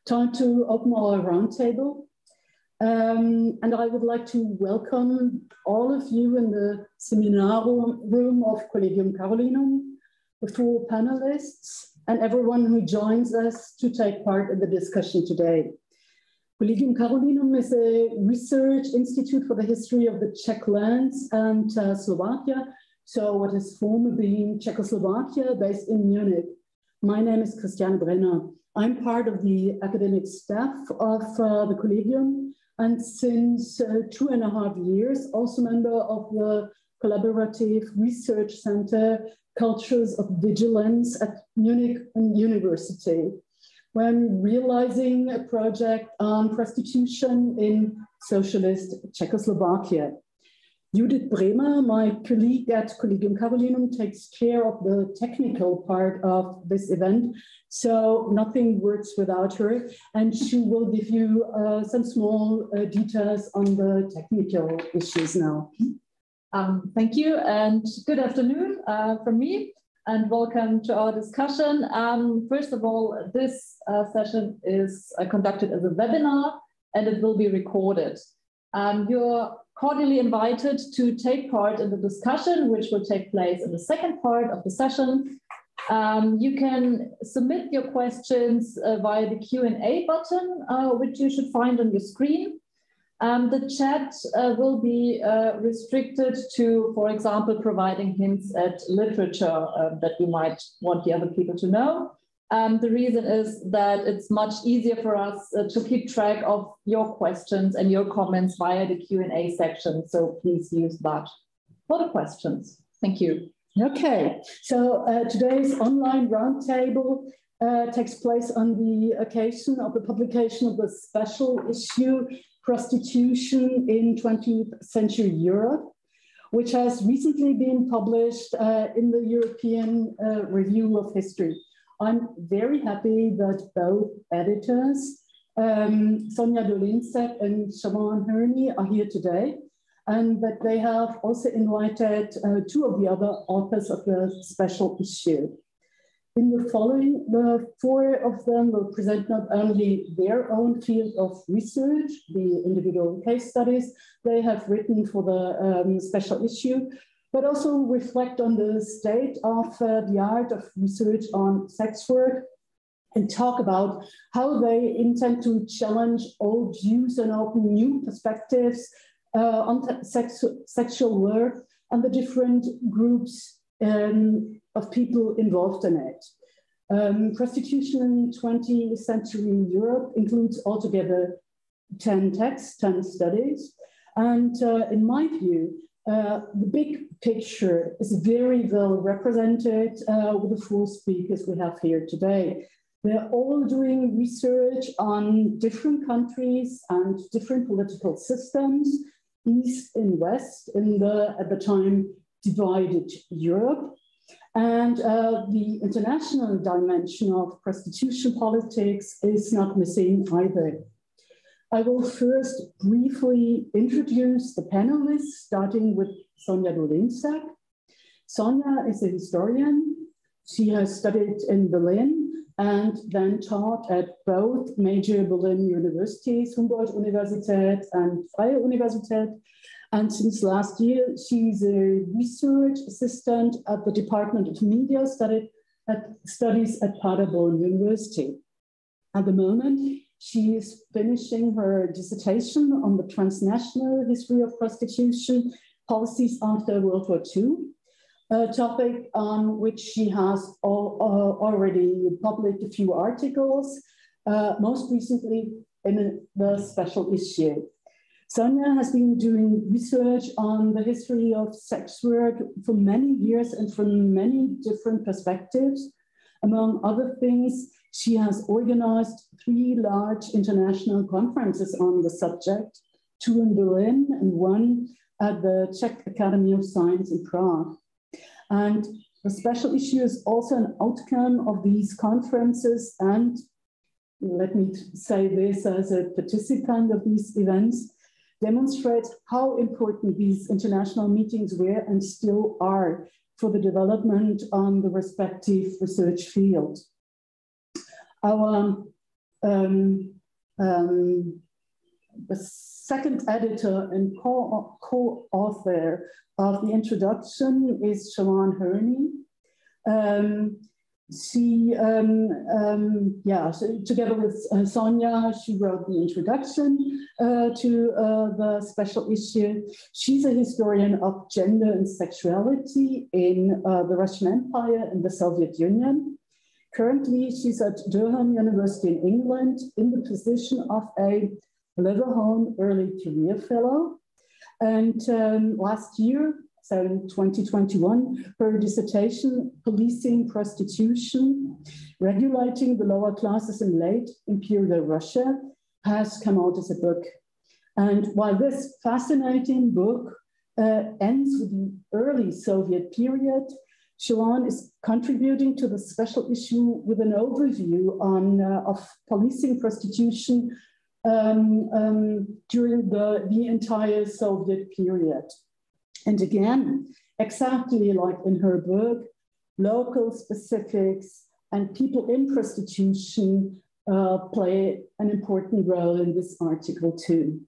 Time to open our roundtable. And I would like to welcome all of you in the seminar room of Collegium Carolinum, the four panelists, and everyone who joins us to take part in the discussion today. Collegium Carolinum is a research institute for the history of the Czech lands and Slovakia, so what has formerly been Czechoslovakia, based in Munich. My name is Christiane Brenner. I'm part of the academic staff of the Collegium, and since 2.5 years, also member of the collaborative research center, Cultures of Vigilance at Munich University, when realizing a project on prostitution in socialist Czechoslovakia. Judith Bremer, my colleague at Collegium Carolinum, takes care of the technical part of this event, so nothing works without her, and she will give you some small details on the technical issues now. Thank you, and good afternoon from me, and welcome to our discussion. First of all, this session is conducted as a webinar, and it will be recorded. You're cordially invited to take part in the discussion, which will take place in the second part of the session. You can submit your questions via the Q&A button, which you should find on your screen. The chat will be restricted to, for example, providing hints at literature that you might want the other people to know. The reason is that it's much easier for us to keep track of your questions and your comments via the Q&A section. So please use that for the questions. Thank you. Okay, so today's online roundtable takes place on the occasion of the publication of the special issue Prostitution in 20th Century Europe, which has recently been published in the European Review of History. I'm very happy that both editors, Sonja Dolinsek and Siobhan Herney, are here today, and that they have also invited two of the other authors of the special issue. In the following, the four of them will present not only their own field of research, the individual case studies they have written for the special issue, but also reflect on the state of the art of research on sex work and talk about how they intend to challenge old views and open new perspectives on sexual work and the different groups of people involved in it. Prostitution in 20th century Europe includes altogether 10 texts, 10 studies. And in my view, the big picture is very well represented with the four speakers we have here today. They're all doing research on different countries and different political systems, East and West, in the, at the time, divided Europe. And the international dimension of prostitution politics is not missing either. I will first briefly introduce the panelists, starting with Sonja Dolinsek. Sonja is a historian. She has studied in Berlin and then taught at both major Berlin universities, Humboldt-Universität and Freie Universität. And since last year, she's a research assistant at the Department of Media Studies at Papadopoulo University. At the moment, she is finishing her dissertation on the transnational history of prostitution policies after World War II, a topic on which she has already published a few articles, most recently in the special issue. Sonja has been doing research on the history of sex work for many years and from many different perspectives. Among other things, she has organized 3 large international conferences on the subject, 2 in Berlin and 1 at the Czech Academy of Science in Prague. And the special issue is also an outcome of these conferences, and let me say this as a participant of these events, demonstrates how important these international meetings were and still are for the development on the respective research field. Our the second editor and co-author of the introduction is Siobhan Herney. Together with Sonia, she wrote the introduction to the special issue. She's a historian of gender and sexuality in the Russian Empire and the Soviet Union. Currently, she's at Durham University in England in the position of a Leatherhome Early Career Fellow. And last year, so in 2021, her dissertation, Policing Prostitution, Regulating the Lower Classes in Late Imperial Russia, has come out as a book. And while this fascinating book ends with the early Soviet period, Siobhan is contributing to the special issue with an overview of policing prostitution during the entire Soviet period. And again, exactly like in her book, local specifics and people in prostitution play an important role in this article too.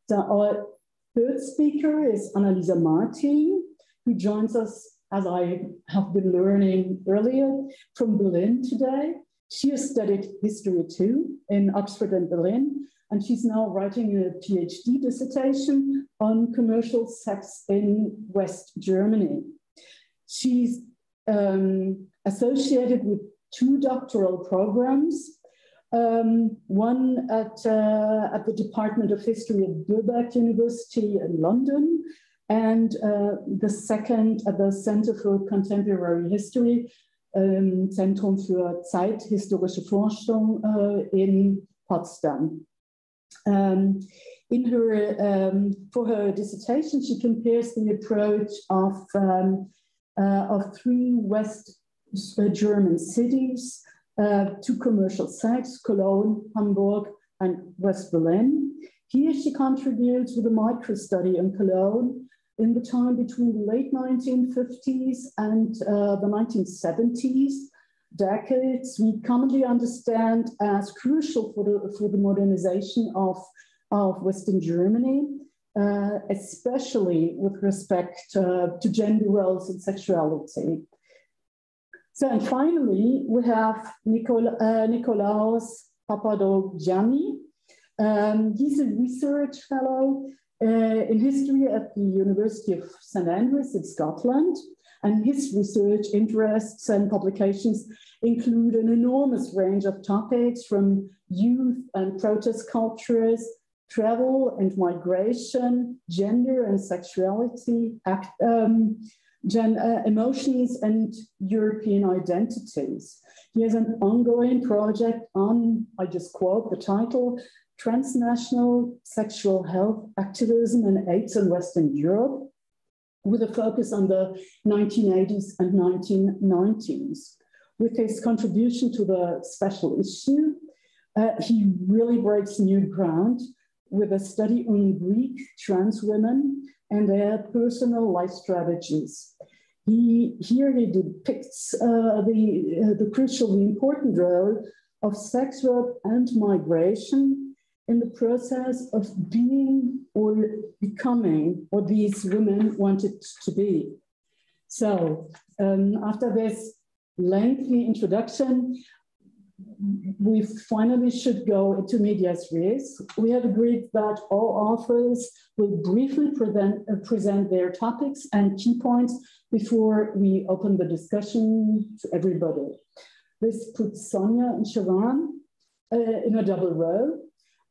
So our third speaker is Annalisa Martin, who joins us, as I have been learning earlier, from Berlin today. She has studied history too in Oxford and Berlin, and she's now writing a PhD dissertation on commercial sex in West Germany. She's associated with two doctoral programs, one at the Department of History at Birkbeck University in London, and the second at the Center for Contemporary History, Zentrum für Zeithistorische Forschung in Potsdam. For her dissertation, she compares the approach of three West German cities to commercial sex: Cologne, Hamburg, and West Berlin. Here she contributes with a micro-study on Cologne in the time between the late 1950s and the 1970s, decades we commonly understand as crucial for the modernization of Western Germany, especially with respect to gender roles and sexuality. So, and finally, we have Nicolas Papadopoulo. He's a research fellow in history at the University of St Andrews in Scotland, and his research interests and publications include an enormous range of topics from youth and protest cultures, travel and migration, gender and sexuality, emotions and European identities. He has an ongoing project on, I just quote the title, Transnational Sexual Health Activism and AIDS in Western Europe, with a focus on the 1980s and 1990s. With his contribution to the special issue, he really breaks new ground with a study on Greek trans women and their personal life strategies. Here he depicts the crucially important role of sex work and migration in the process of being or becoming what these women wanted to be. So after this lengthy introduction, we finally should go into medias res. We have agreed that all authors will briefly present their topics and key points before we open the discussion to everybody. This puts Sonia and Siobhan in a double row,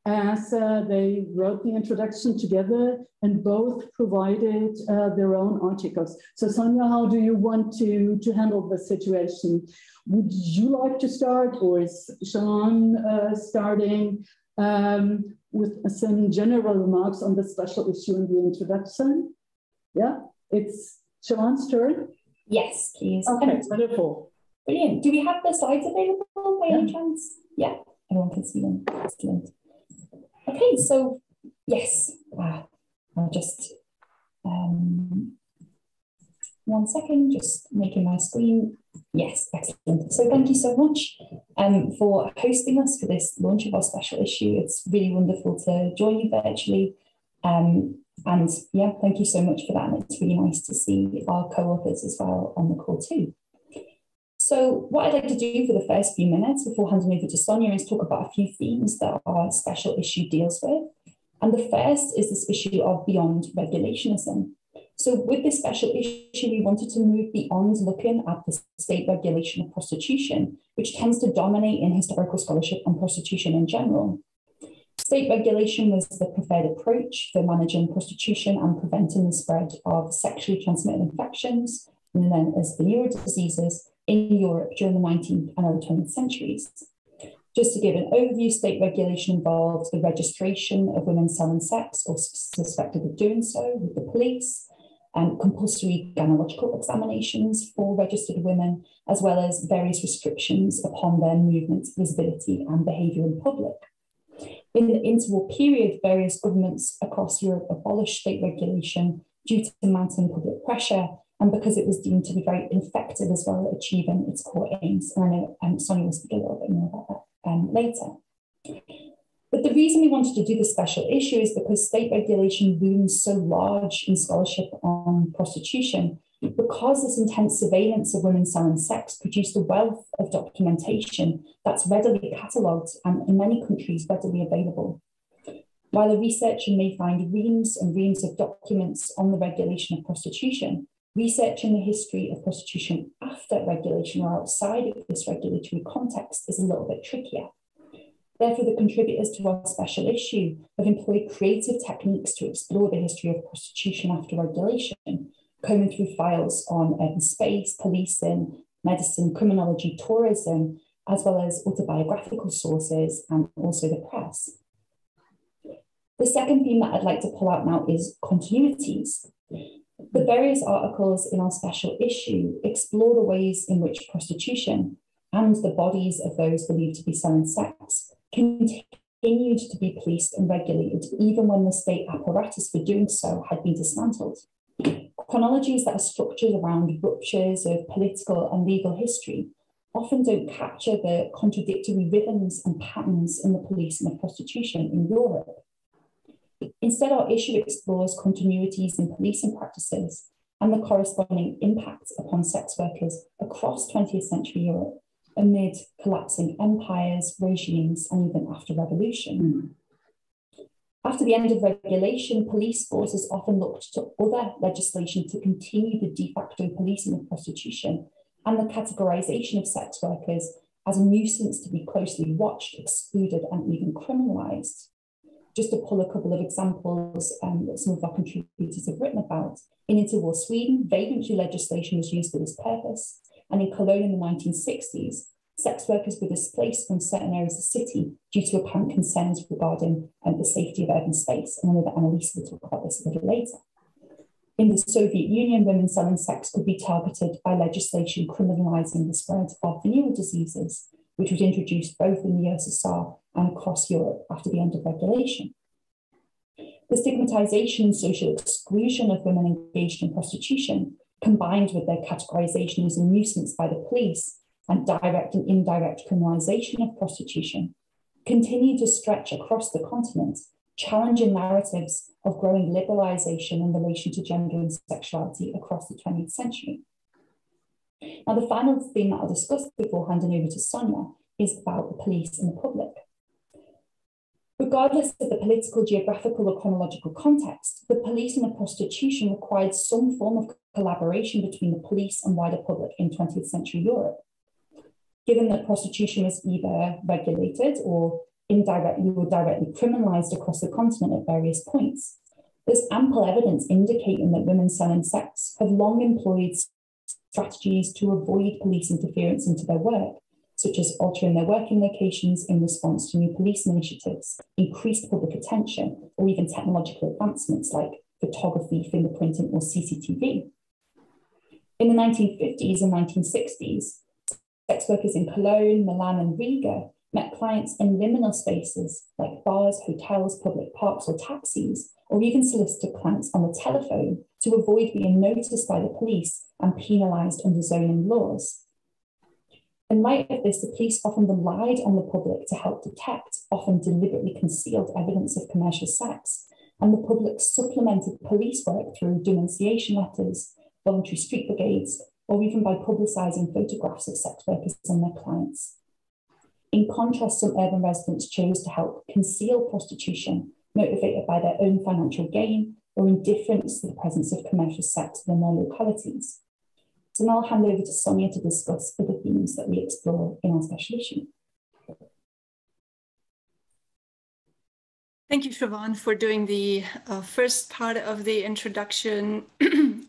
as they wrote the introduction together and both provided their own articles. So Sonia, how do you want to handle the situation? Would you like to start, or is Siobhan starting with some general remarks on the special issue in the introduction? Yeah, it's Siobhan's turn. Yes, please. Okay, wonderful. Brilliant. Do we have the slides available by any chance? Yeah, everyone can see them. Excellent. Okay, so yes, I'll just 1 second, just making my screen. Yes, excellent. So thank you so much. for hosting us for this launch of our special issue. It's really wonderful to join you virtually. And yeah, thank you so much for that. And it's really nice to see our co-authors as well on the call too. So what I'd like to do for the first few minutes before handing over to Sonia is talk about a few themes that our special issue deals with. And the first is this issue of beyond regulationism. So with this special issue, we wanted to move beyond looking at the state regulation of prostitution, which tends to dominate in historical scholarship on prostitution in general. State regulation was the preferred approach for managing prostitution and preventing the spread of sexually transmitted infections, known as venereal diseases, in Europe during the 19th and early 20th centuries. Just to give an overview, state regulation involved the registration of women selling sex or suspected of doing so with the police, and compulsory gynecological examinations for registered women, as well as various restrictions upon their movement, visibility, and behaviour in public. In the interwar period, various governments across Europe abolished state regulation due to mounting public pressure and because it was deemed to be very ineffective as well at achieving its core aims. And I know Sonia will speak a little bit more about that later. But the reason we wanted to do this special issue is because state regulation looms so large in scholarship on prostitution, because this intense surveillance of women selling sex produced a wealth of documentation that's readily catalogued and in many countries readily available. While a researcher may find reams and reams of documents on the regulation of prostitution, researching the history of prostitution after regulation or outside of this regulatory context is a little bit trickier. Therefore, the contributors to our special issue have employed creative techniques to explore the history of prostitution after regulation, combing through files on urban space, policing, medicine, criminology, tourism, as well as autobiographical sources and also the press. The second theme that I'd like to pull out now is continuities. The various articles in our special issue explore the ways in which prostitution and the bodies of those believed to be selling sex continued to be policed and regulated, even when the state apparatus for doing so had been dismantled. Chronologies that are structured around ruptures of political and legal history often don't capture the contradictory rhythms and patterns in the policing of prostitution in Europe. Instead, our issue explores continuities in policing practices and the corresponding impacts upon sex workers across 20th century Europe amid collapsing empires, regimes, and even after revolution. After the end of regulation, police forces often looked to other legislation to continue the de facto policing of prostitution and the categorization of sex workers as a nuisance to be closely watched, excluded, and even criminalized. Just to pull a couple of examples that some of our contributors have written about, in interwar Sweden, vagrancy legislation was used for this purpose, and in Cologne in the 1960s, sex workers were displaced from certain areas of the city due to apparent concerns regarding the safety of urban space. And I know that Annalise will talk about this a little later. In the Soviet Union, women selling sex could be targeted by legislation criminalizing the spread of venereal diseases, which was introduced both in the USSR and across Europe after the end of regulation. The stigmatization and social exclusion of women engaged in prostitution, combined with their categorization as a nuisance by the police and direct and indirect criminalization of prostitution, continue to stretch across the continent, challenging narratives of growing liberalization in relation to gender and sexuality across the 20th century. Now, the final theme that I'll discuss before handing over to Sonia is about the police and the public. Regardless of the political, geographical, or chronological context, the policing of prostitution required some form of collaboration between the police and wider public in 20th century Europe. Given that prostitution was either regulated or indirectly or directly criminalized across the continent at various points, there's ample evidence indicating that women selling sex have long employed strategies to avoid police interference into their work, such as altering their working locations in response to new police initiatives, increased public attention, or even technological advancements like photography, fingerprinting, or CCTV. In the 1950s and 1960s, sex workers in Cologne, Milan, and Riga met clients in liminal spaces like bars, hotels, public parks, or taxis, or even solicited clients on the telephone to avoid being noticed by the police and penalized under zoning laws. In light of this, the police often relied on the public to help detect often deliberately concealed evidence of commercial sex, and the public supplemented police work through denunciation letters, voluntary street brigades, or even by publicising photographs of sex workers and their clients. In contrast, some urban residents chose to help conceal prostitution, motivated by their own financial gain or indifference to the presence of commercial sex within their localities. So now I'll hand over to Sonia to discuss other themes that we explore in our special issue. Thank you, Siobhan, for doing the first part of the introduction.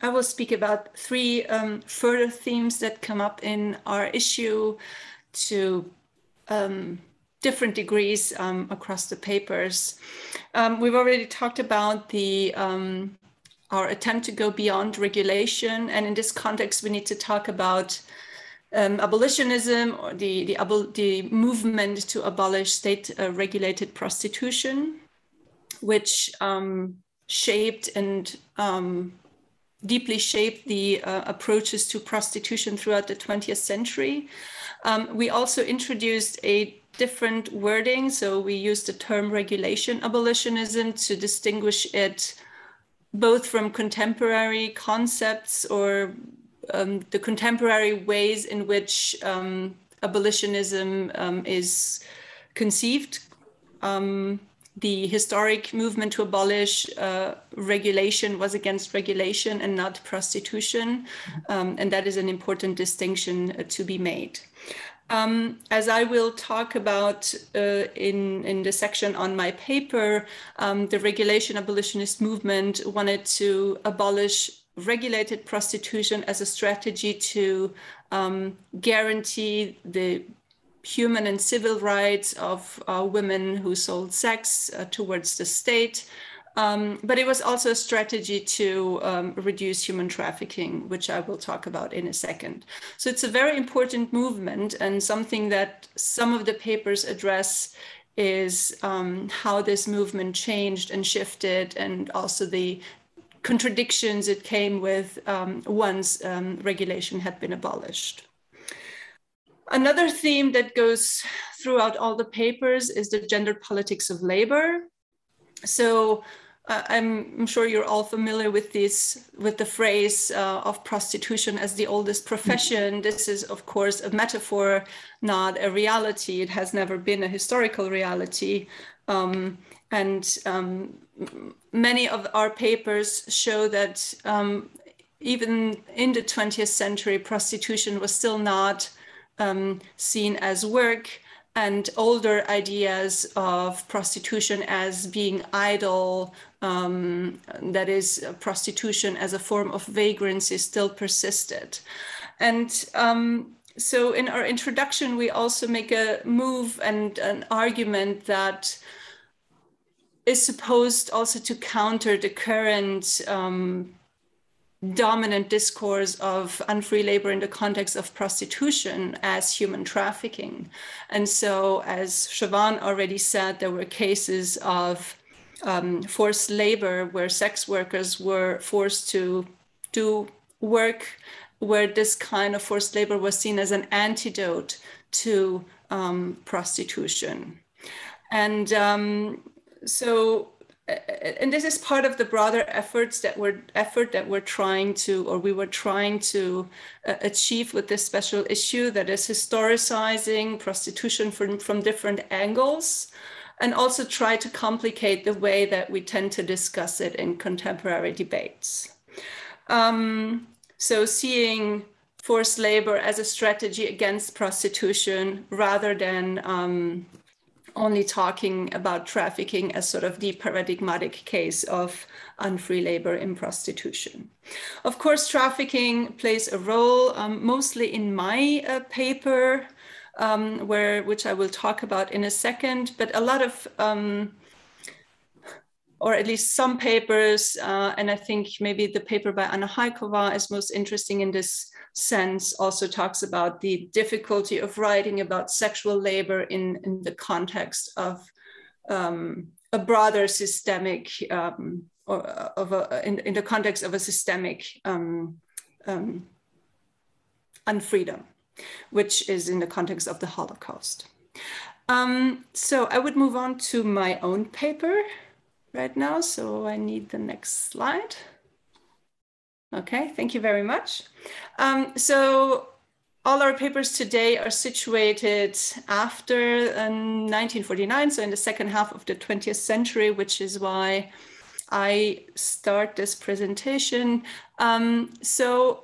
I will speak about three further themes that come up in our issue to different degrees across the papers. We've already talked about our attempt to go beyond regulation, and in this context, we need to talk about abolitionism, or the movement to abolish state-regulated prostitution, which shaped and deeply shaped the approaches to prostitution throughout the 20th century. We also introduced a different wording, so we used the term regulation abolitionism to distinguish it both from contemporary concepts or the contemporary ways in which abolitionism is conceived. The historic movement to abolish regulation was against regulation and not prostitution, and that is an important distinction to be made. As I will talk about in the section on my paper, the regulation abolitionist movement wanted to abolish regulated prostitution as a strategy to guarantee the human and civil rights of women who sold sex towards the state. But it was also a strategy to reduce human trafficking, which I will talk about in a second. So it's a very important movement, and something that some of the papers address is how this movement changed and shifted, and also the contradictions it came with once regulation had been abolished. Another theme that goes throughout all the papers is the gendered politics of labor. So I'm sure you're all familiar with the phrase of prostitution as the oldest profession. This is, of course, a metaphor, not a reality. It has never been a historical reality. Many of our papers show that even in the 20th century, prostitution was still not seen as work, and older ideas of prostitution as being idle, that is, prostitution as a form of vagrancy, still persisted. And so in our introduction, we also make a move and an argument that is supposed also to counter the current dominant discourse of unfree labor in the context of prostitution as human trafficking. And so, as Siobhan already said, there were cases of forced labor where sex workers were forced to do work where this kind of forced labor was seen as an antidote to prostitution. And and this is part of the broader effort that we're trying to, or we were trying to achieve with this special issue, that is historicizing prostitution from different angles, and also try to complicate the way that we tend to discuss it in contemporary debates. So seeing forced labor as a strategy against prostitution rather than only talking about trafficking as sort of the paradigmatic case of unfree labor in prostitution. Of course, trafficking plays a role, mostly in my paper, which I will talk about in a second, but a lot of, or at least some papers, and I think maybe the paper by Anna Haikova is most interesting in this sense, also talks about the difficulty of writing about sexual labor in the context of a broader systemic, or in the context of a systemic unfreedom. which is in the context of the Holocaust. So I would move on to my own paper right now. So I need the next slide. Okay, thank you very much. So all our papers today are situated after 1949, so in the second half of the 20th century, which is why I start this presentation. So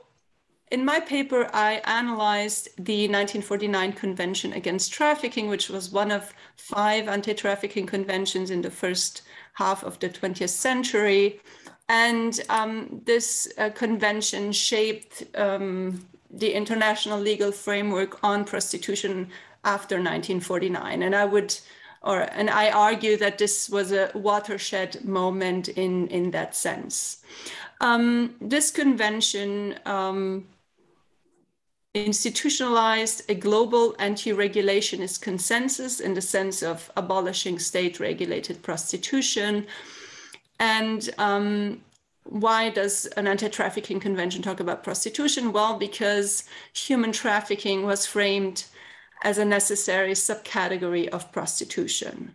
in my paper, I analyzed the 1949 Convention Against Trafficking, which was one of 5 anti-trafficking conventions in the first half of the 20th century. And this convention shaped the international legal framework on prostitution after 1949. And I argue that this was a watershed moment in that sense. This convention institutionalized a global anti-regulationist consensus in the sense of abolishing state-regulated prostitution. And why does an anti-trafficking convention talk about prostitution? Well, because human trafficking was framed as a necessary subcategory of prostitution.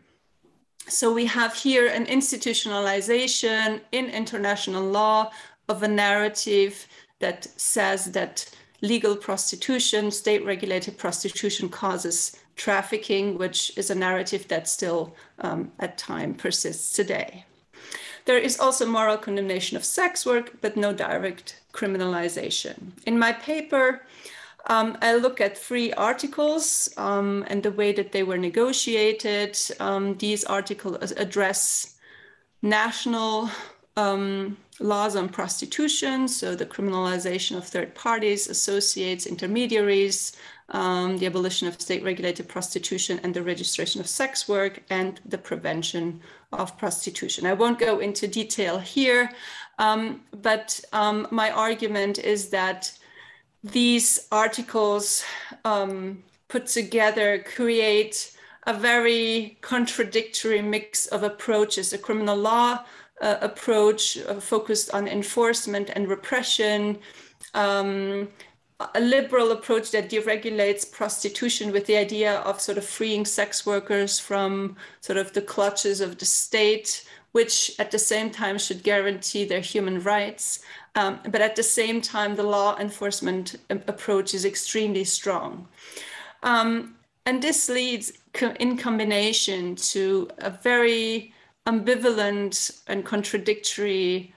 So we have here an institutionalization in international law of a narrative that says that legal prostitution, state-regulated prostitution causes trafficking, which is a narrative that still at times persists today. There is also moral condemnation of sex work, but no direct criminalization. In my paper, I look at 3 articles and the way that they were negotiated. These articles address national laws on prostitution, so the criminalization of third parties, associates, intermediaries, the abolition of state-regulated prostitution and the registration of sex work, and the prevention of prostitution. I won't go into detail here, but my argument is that these articles put together create a very contradictory mix of approaches: a criminal law approach focused on enforcement and repression, a liberal approach that deregulates prostitution with the idea of sort of freeing sex workers from sort of the clutches of the state, which at the same time should guarantee their human rights. But at the same time, the law enforcement approach is extremely strong. And this leads in combination to a very ambivalent and contradictory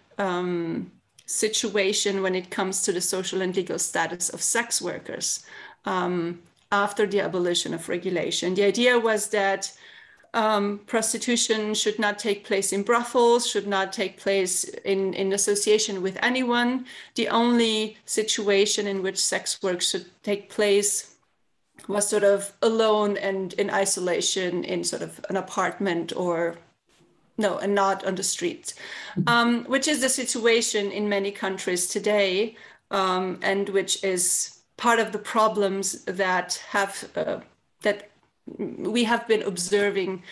situation when it comes to the social and legal status of sex workers after the abolition of regulation. The idea was that prostitution should not take place in brothels, should not take place in association with anyone. The only situation in which sex work should take place was sort of alone and in isolation in sort of an apartment and not on the street, which is the situation in many countries today, and which is part of the problems that we have been observing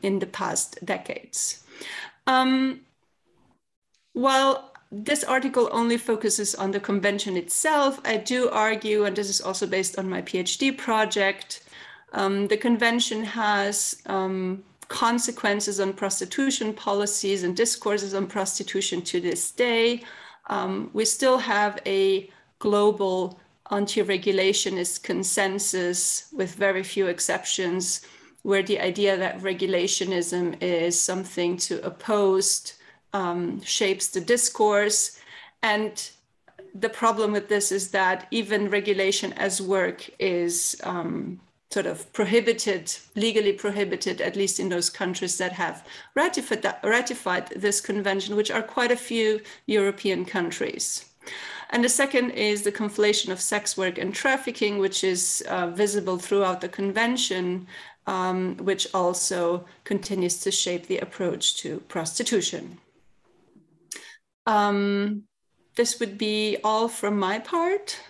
in the past decades. While this article only focuses on the convention itself, I do argue, and this is also based on my PhD project, the convention has consequences on prostitution policies and discourses on prostitution to this day. We still have a global anti-regulationist consensus with very few exceptions, where the idea that regulationism is something to oppose shapes the discourse. And the problem with this is that even regulation as work is sort of prohibited, legally prohibited, at least in those countries that have ratified this convention, which are quite a few European countries. And the second is the conflation of sex work and trafficking, which is visible throughout the convention, which also continues to shape the approach to prostitution. This would be all from my part.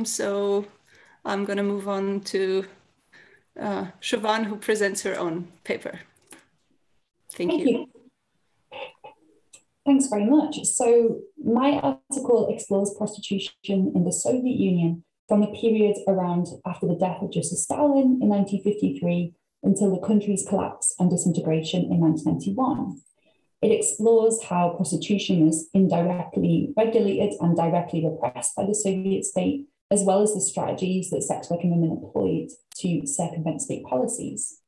So I'm going to move on to Siobhan, who presents her own paper. Thank you. Thanks very much. So my article explores prostitution in the Soviet Union from the period around after the death of Joseph Stalin in 1953 until the country's collapse and disintegration in 1991. It explores how prostitution was indirectly regulated and directly repressed by the Soviet state, as well as the strategies that sex working women employed to circumvent state policies.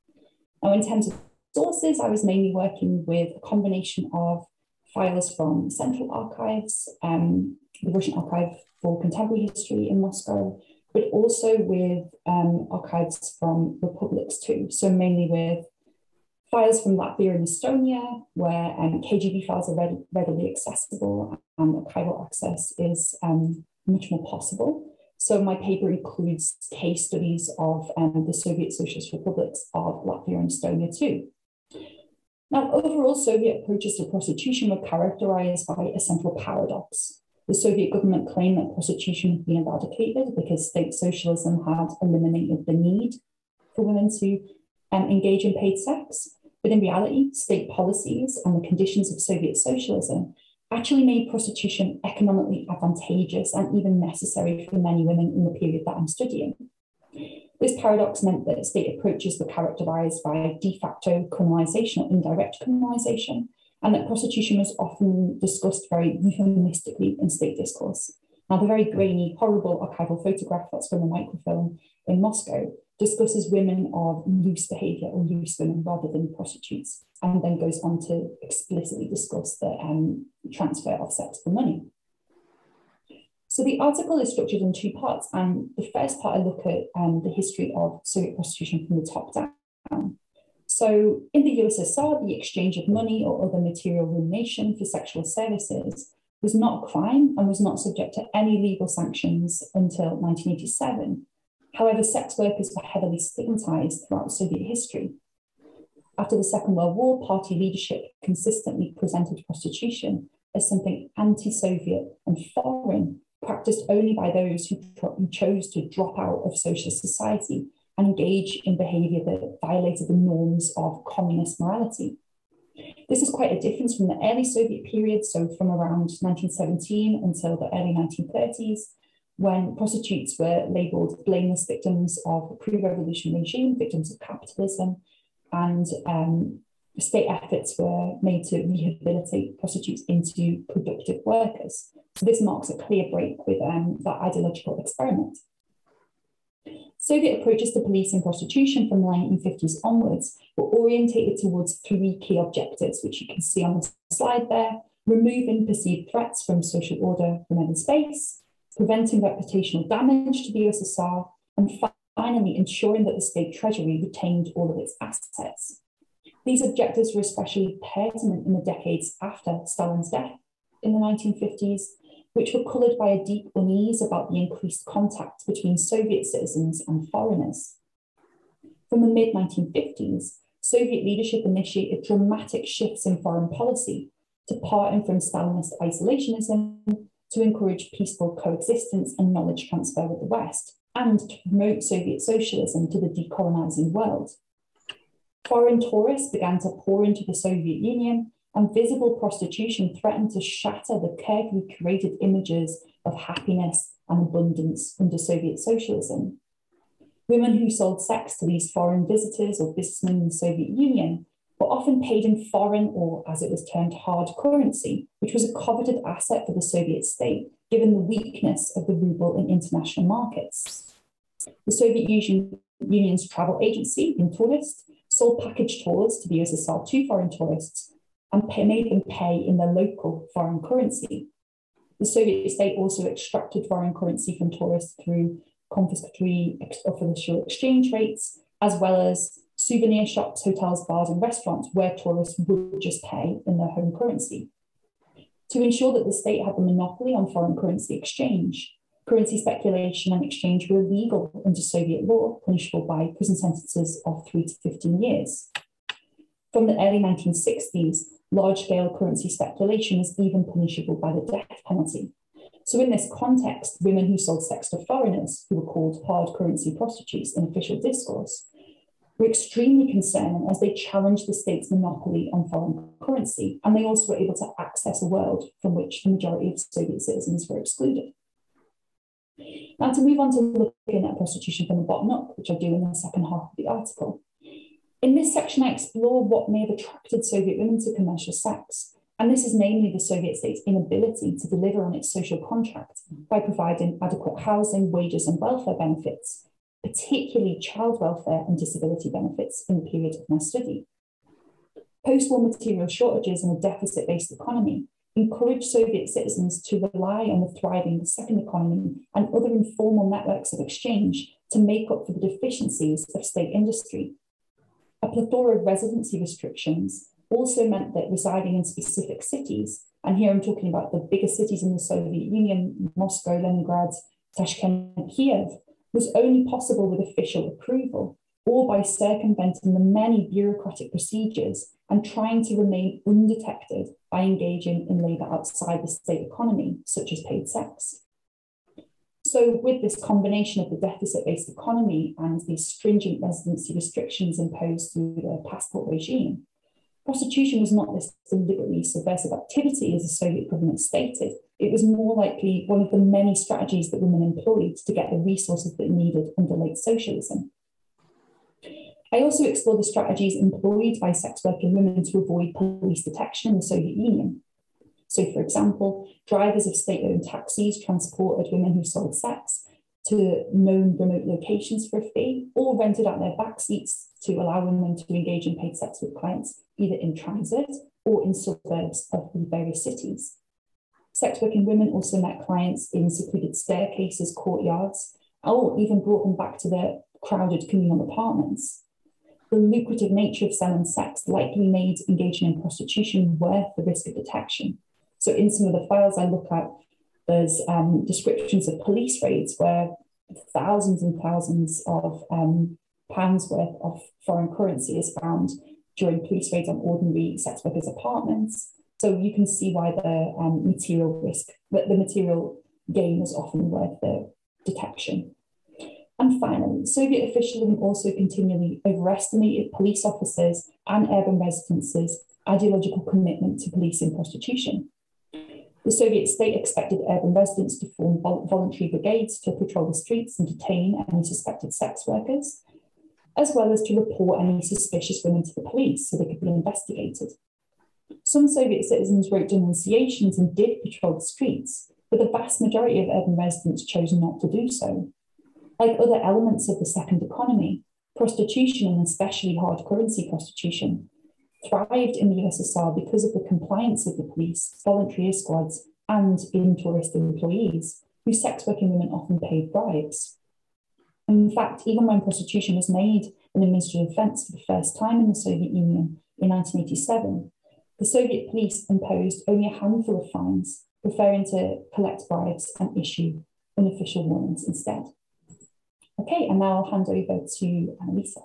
Now, in terms of sources, I was mainly working with a combination of files from Central Archives, the Russian Archive for Contemporary History in Moscow, but also with archives from republics too. So mainly with files from Latvia and Estonia, where KGB files are readily accessible and archival access is much more possible. So my paper includes case studies of the Soviet Socialist republics of Latvia and Estonia too. Now, overall, Soviet approaches to prostitution were characterized by a central paradox. The Soviet government claimed that prostitution had been eradicated because state socialism had eliminated the need for women to engage in paid sex. But in reality, state policies and the conditions of Soviet socialism actually made prostitution economically advantageous and even necessary for many women in the period that I'm studying. This paradox meant that state approaches were characterized by de facto criminalization or indirect criminalization, and that prostitution was often discussed very euphemistically in state discourse. Now, the very grainy, horrible archival photograph that's from a microfilm in Moscow discusses women of loose behavior or loose women rather than prostitutes, and then goes on to explicitly discuss the transfer of sex for money. So the article is structured in two parts, and the first part I look at the history of Soviet prostitution from the top down. So in the USSR, the exchange of money or other material ruination for sexual services was not a crime and was not subject to any legal sanctions until 1987. However, sex workers were heavily stigmatized throughout Soviet history. After the Second World War, party leadership consistently presented prostitution as something anti-Soviet and foreign, practiced only by those who chose to drop out of socialist society and engage in behavior that violated the norms of communist morality. This is quite a difference from the early Soviet period, so from around 1917 until the early 1930s, when prostitutes were labelled blameless victims of the pre-revolution regime, victims of capitalism, and state efforts were made to rehabilitate prostitutes into productive workers. So this marks a clear break with that ideological experiment. Soviet approaches to policing prostitution from the 1950s onwards were orientated towards three key objectives, which you can see on the slide there: removing perceived threats from social order from any space, preventing reputational damage to the USSR, and finally ensuring that the state treasury retained all of its assets. These objectives were especially pertinent in the decades after Stalin's death in the 1950s, which were coloured by a deep unease about the increased contact between Soviet citizens and foreigners. From the mid-1950s, Soviet leadership initiated dramatic shifts in foreign policy, departing from Stalinist isolationism to encourage peaceful coexistence and knowledge transfer with the West, and to promote Soviet socialism to the decolonizing world. Foreign tourists began to pour into the Soviet Union, and visible prostitution threatened to shatter the carefully curated images of happiness and abundance under Soviet socialism. Women who sold sex to these foreign visitors or businessmen in the Soviet Union were often paid in foreign, or as it was termed, hard currency, which was a coveted asset for the Soviet state, given the weakness of the ruble in international markets. The Soviet Union's travel agency, Tourist, sold package tours to the USSR to foreign tourists and made them pay in their local foreign currency. The Soviet state also extracted foreign currency from tourists through confiscatory official exchange rates, as well as souvenir shops, hotels, bars, and restaurants where tourists would just pay in their home currency. To ensure that the state had the monopoly on foreign currency exchange, currency speculation and exchange were illegal under Soviet law, punishable by prison sentences of 3 to 15 years. From the early 1960s, large-scale currency speculation is even punishable by the death penalty. So in this context, women who sold sex to foreigners, who were called hard currency prostitutes in official discourse, were extremely concerning as they challenged the state's monopoly on foreign currency, and they also were able to access a world from which the majority of Soviet citizens were excluded. Now, to move on to looking at prostitution from the bottom up, which I do in the second half of the article. In this section, I explore what may have attracted Soviet women to commercial sex. And this is namely the Soviet state's inability to deliver on its social contract by providing adequate housing, wages, and welfare benefits, particularly child welfare and disability benefits in the period of my study. Post-war material shortages and a deficit-based economy encouraged Soviet citizens to rely on the thriving second economy and other informal networks of exchange to make up for the deficiencies of state industry. A plethora of residency restrictions also meant that residing in specific cities, and here I'm talking about the bigger cities in the Soviet Union, Moscow, Leningrad, Tashkent, Kiev, was only possible with official approval or by circumventing the many bureaucratic procedures and trying to remain undetected by engaging in labour outside the state economy, such as paid sex. So with this combination of the deficit-based economy and these stringent residency restrictions imposed through the passport regime, prostitution was not this deliberately subversive activity, as the Soviet government stated. It was more likely one of the many strategies that women employed to get the resources that needed under late socialism. I also explore the strategies employed by sex working women to avoid police detection in the Soviet Union. So, for example, drivers of state-owned taxis transported women who sold sex to known remote locations for a fee, or rented out their back seats to allow women to engage in paid sex with clients, either in transit or in suburbs of the various cities. Sex working women also met clients in secluded staircases, courtyards, or even brought them back to their crowded communal apartments. The lucrative nature of selling sex likely made engaging in prostitution worth the risk of detection. So in some of the files I look at, there's descriptions of police raids where thousands and thousands of pounds worth of foreign currency is found during police raids on ordinary sex workers' apartments. So you can see why the material risk, the material gain is often worth the detection. And finally, Soviet officialism also continually overestimated police officers and urban residents' ideological commitment to policing prostitution. The Soviet state expected urban residents to form voluntary brigades to patrol the streets and detain any suspected sex workers, as well as to report any suspicious women to the police so they could be investigated. Some Soviet citizens wrote denunciations and did patrol the streets, but the vast majority of urban residents chose not to do so. Like other elements of the second economy, prostitution, and especially hard currency prostitution, thrived in the USSR because of the compliance of the police, voluntary squads, and in-tourist employees, whose sex working women often paid bribes. In fact, even when prostitution was made an administrative offence for the first time in the Soviet Union in 1987, the Soviet police imposed only a handful of fines, preferring to collect bribes and issue unofficial warnings instead. Okay, and now I'll hand over to Annalisa.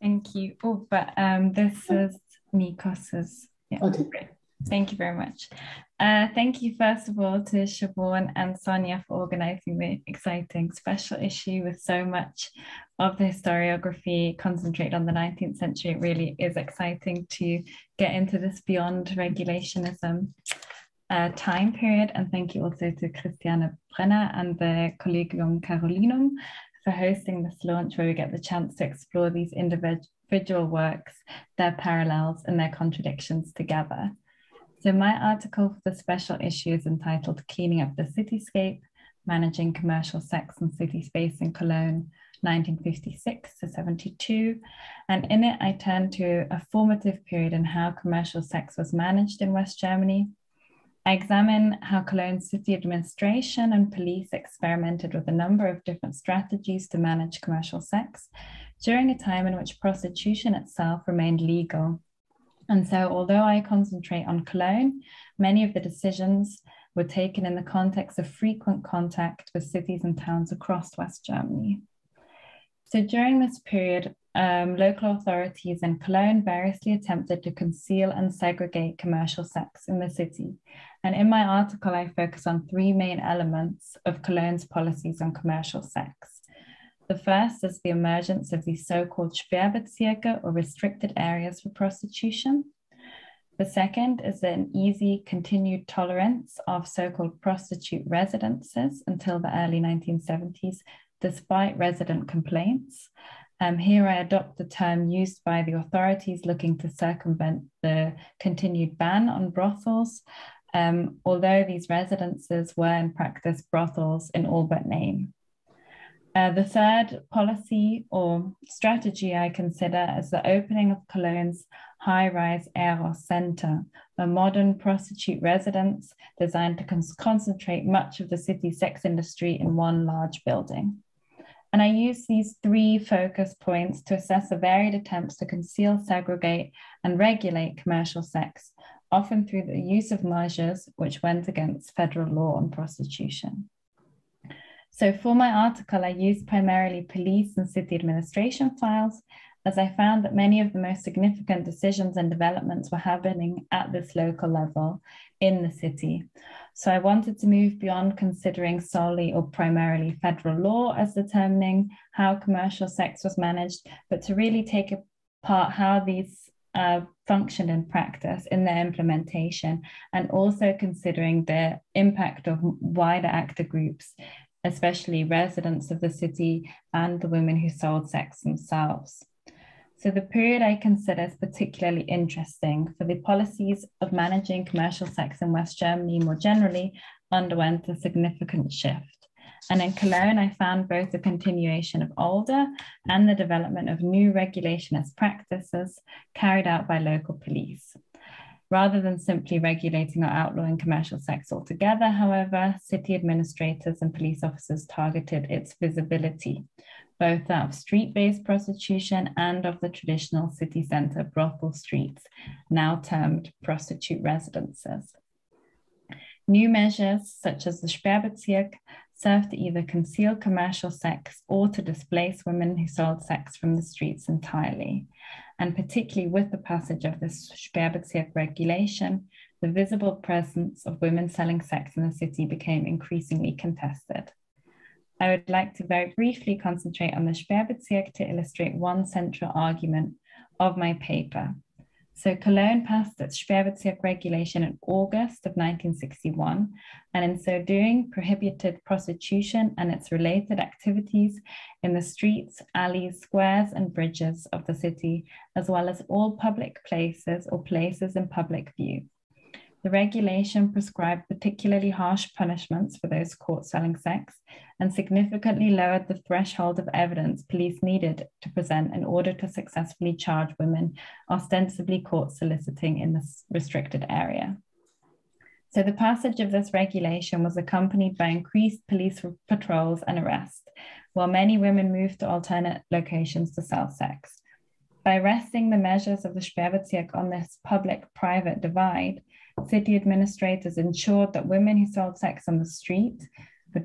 Thank you. Oh, but this is Nikos's. Yeah, okay. Great. Thank you very much. Thank you, first of all, to Siobhan and Sonia for organising the exciting special issue with so much of the historiography concentrated on the 19th century. It really is exciting to get into this beyond regulationism time period. And thank you also to Christiane Brenner and the Collegium Carolinum for hosting this launch, where we get the chance to explore these individual works, their parallels and their contradictions together. So my article for the special issue is entitled Cleaning Up the Cityscape, Managing Commercial Sex and City Space in Cologne, 1956 to 72. And in it, I turn to a formative period in how commercial sex was managed in West Germany. I examine how Cologne's city administration and police experimented with a number of different strategies to manage commercial sex during a time in which prostitution itself remained legal. And so, although I concentrate on Cologne, many of the decisions were taken in the context of frequent contact with cities and towns across West Germany. So during this period, local authorities in Cologne variously attempted to conceal and segregate commercial sex in the city. And in my article, I focus on three main elements of Cologne's policies on commercial sex. The first is the emergence of these so-called Sperrbezirke, or restricted areas for prostitution. The second is an easy continued tolerance of so-called prostitute residences until the early 1970s, despite resident complaints. Here I adopt the term used by the authorities looking to circumvent the continued ban on brothels, although these residences were in practice brothels in all but name. The third policy or strategy I consider is the opening of Cologne's high-rise Eros Center, a modern prostitute residence designed to concentrate much of the city's sex industry in one large building. And I use these three focus points to assess the varied attempts to conceal, segregate, and regulate commercial sex, often through the use of measures which went against federal law on prostitution. So for my article, I used primarily police and city administration files, as I found that many of the most significant decisions and developments were happening at this local level in the city. So I wanted to move beyond considering solely or primarily federal law as determining how commercial sex was managed, but to really take apart how these function in practice in their implementation, and also considering the impact of wider actor groups, especially residents of the city and the women who sold sex themselves. So the period I consider is particularly interesting, for the policies of managing commercial sex in West Germany more generally underwent a significant shift. And in Cologne, I found both the continuation of older and the development of new regulationist practices carried out by local police. Rather than simply regulating or outlawing commercial sex altogether, however, city administrators and police officers targeted its visibility, both that of street-based prostitution and of the traditional city centre brothel streets, now termed prostitute residences. New measures, such as the Sperrbezirk, served to either conceal commercial sex or to displace women who sold sex from the streets entirely. And particularly with the passage of this Sperrbezirk regulation, the visible presence of women selling sex in the city became increasingly contested. I would like to very briefly concentrate on the Sperrbezirk to illustrate one central argument of my paper. So Cologne passed its Sperrbezirk regulation in August of 1961, and in so doing prohibited prostitution and its related activities in the streets, alleys, squares, and bridges of the city, as well as all public places or places in public view. The regulation prescribed particularly harsh punishments for those caught selling sex and significantly lowered the threshold of evidence police needed to present in order to successfully charge women ostensibly caught soliciting in this restricted area. So the passage of this regulation was accompanied by increased police patrols and arrests, while many women moved to alternate locations to sell sex. By resting the measures of the Sperrbezirk on this public-private divide, city administrators ensured that women who sold sex on the street were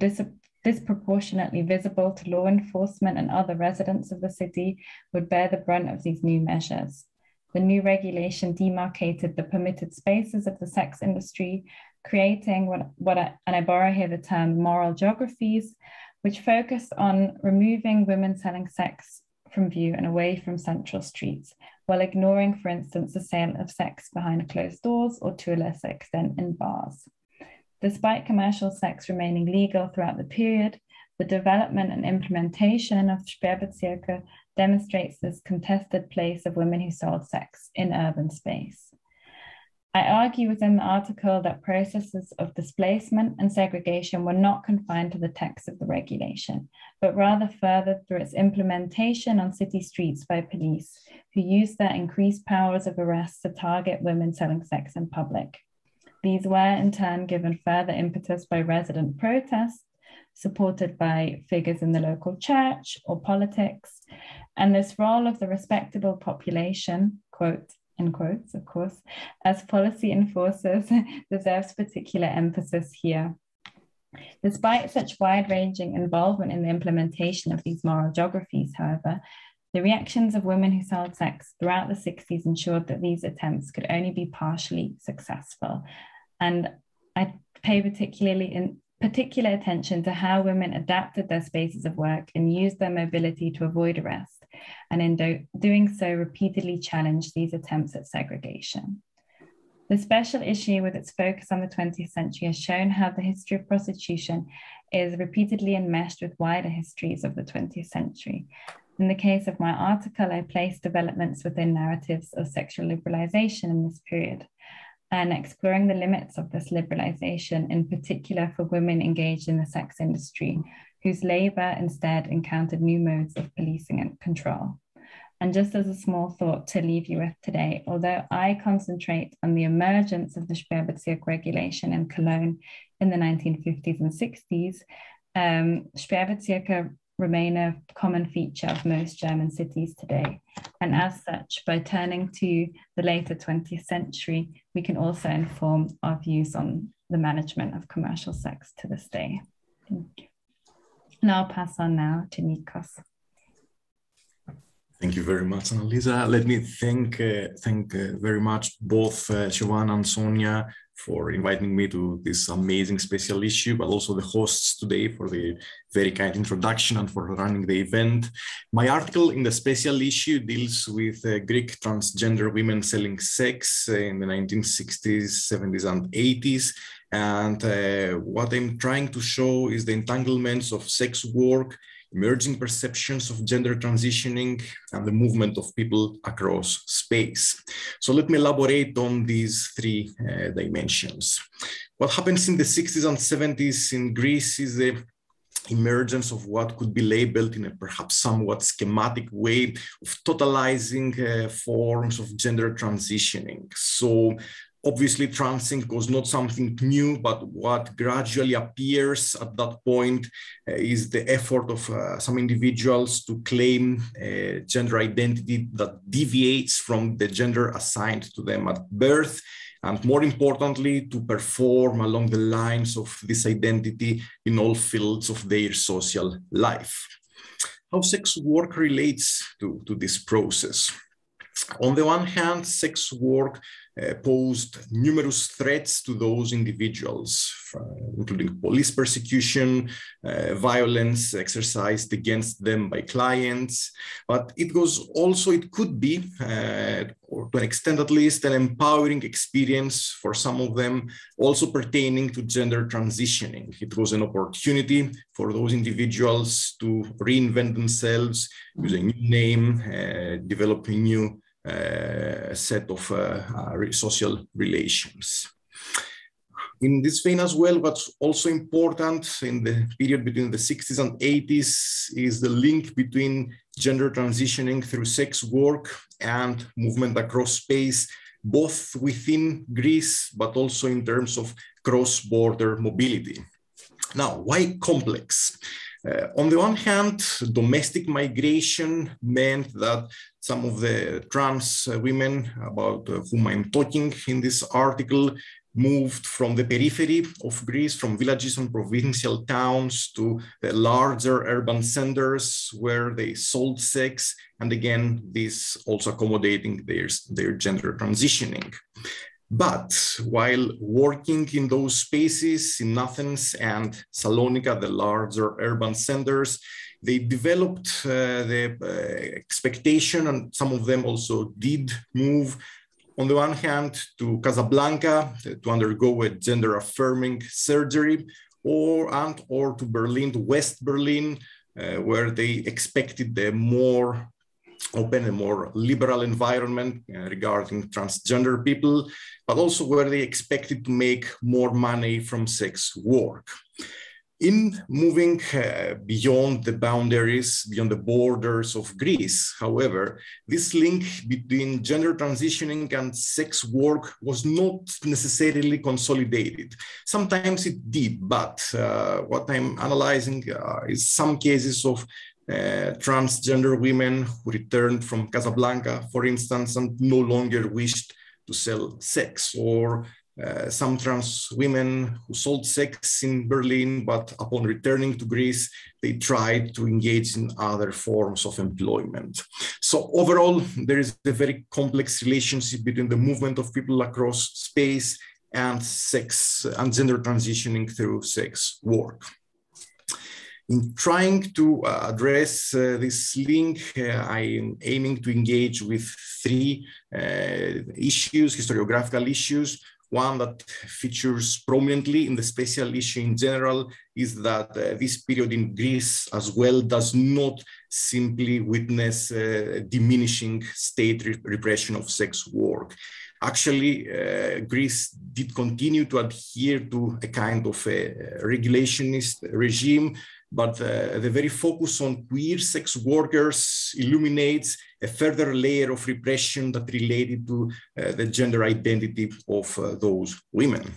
disproportionately visible to law enforcement, and other residents of the city would bear the brunt of these new measures. The new regulation demarcated the permitted spaces of the sex industry, creating and I borrow here the term moral geographies, which focused on removing women selling sex from view and away from central streets, while ignoring, for instance, the sale of sex behind closed doors or to a lesser extent in bars. Despite commercial sex remaining legal throughout the period, the development and implementation of Sperrbezirke demonstrates this contested place of women who sold sex in urban space. I argue within the article that processes of displacement and segregation were not confined to the text of the regulation, but rather furthered through its implementation on city streets by police, who used their increased powers of arrest to target women selling sex in public. These were in turn given further impetus by resident protests, supported by figures in the local church or politics, and this role of the respectable population, quote, in quotes, of course, as policy enforcers deserves particular emphasis here. Despite such wide-ranging involvement in the implementation of these moral geographies, however, the reactions of women who sold sex throughout the 60s ensured that these attempts could only be partially successful. And I pay particular attention to how women adapted their spaces of work and used their mobility to avoid arrest, and in doing so repeatedly challenged these attempts at segregation. The special issue, with its focus on the 20th century, has shown how the history of prostitution is repeatedly enmeshed with wider histories of the 20th century. In the case of my article, I place developments within narratives of sexual liberalization in this period, and exploring the limits of this liberalization, in particular for women engaged in the sex industry, whose labor instead encountered new modes of policing and control. And just as a small thought to leave you with today, although I concentrate on the emergence of the Sperrbezirk regulation in Cologne in the 1950s and 60s, Sperrbezirke remain a common feature of most German cities today. And as such, by turning to the later 20th century, we can also inform our views on the management of commercial sex to this day. Thank you. And I'll pass on now to Nikos. Thank you very much, Annalisa. Let me thank very much both Siobhan and Sonia for inviting me to this amazing special issue, but also the hosts today for the very kind introduction and for running the event. My article in the special issue deals with Greek transgender women selling sex in the 1960s, 70s, and 80s. And what I'm trying to show is the entanglements of sex work, emerging perceptions of gender transitioning, and the movement of people across space. So let me elaborate on these three dimensions. What happens in the 60s and 70s in Greece is the emergence of what could be labeled in a perhaps somewhat schematic way of totalizing forms of gender transitioning. So obviously, transing was not something new, but what gradually appears at that point is the effort of some individuals to claim a gender identity that deviates from the gender assigned to them at birth, and more importantly, to perform along the lines of this identity in all fields of their social life. How sex work relates to this process? On the one hand, sex work posed numerous threats to those individuals, including police persecution, violence exercised against them by clients. But it could be, or to an extent at least, an empowering experience for some of them, also pertaining to gender transitioning. It was an opportunity for those individuals to reinvent themselves, use a new name, develop a new set of social relations. In this vein as well, what's also important in the period between the 60s and 80s is the link between gender transitioning through sex work and movement across space, both within Greece, but also in terms of cross-border mobility. Now, why complex? On the one hand, domestic migration meant that some of the trans women about whom I'm talking in this article moved from the periphery of Greece, from villages and provincial towns, to the larger urban centers where they sold sex, and again, this also accommodating their gender transitioning. But while working in those spaces in Athens and Salonika, the larger urban centers, they developed the expectation, and some of them also did move, on the one hand, to Casablanca to undergo a gender-affirming surgery, or to Berlin, to West Berlin, where they expected a more open, a more liberal environment regarding transgender people, but also where they expected to make more money from sex work. In moving beyond the boundaries, beyond the borders of Greece, however, this link between gender transitioning and sex work was not necessarily consolidated. Sometimes it did, but what I'm analyzing is some cases of transgender women who returned from Casablanca, for instance, and no longer wished to sell sex, or some trans women who sold sex in Berlin, but upon returning to Greece, they tried to engage in other forms of employment. So overall, there is a very complex relationship between the movement of people across space and sex and gender transitioning through sex work. In trying to address this link, I am aiming to engage with three issues, historiographical issues. One that features prominently in the special issue in general is that this period in Greece as well does not simply witness diminishing state repression of sex work. Actually, Greece did continue to adhere to a kind of a regulationist regime, but the very focus on queer sex workers illuminates a further layer of repression that related to the gender identity of those women.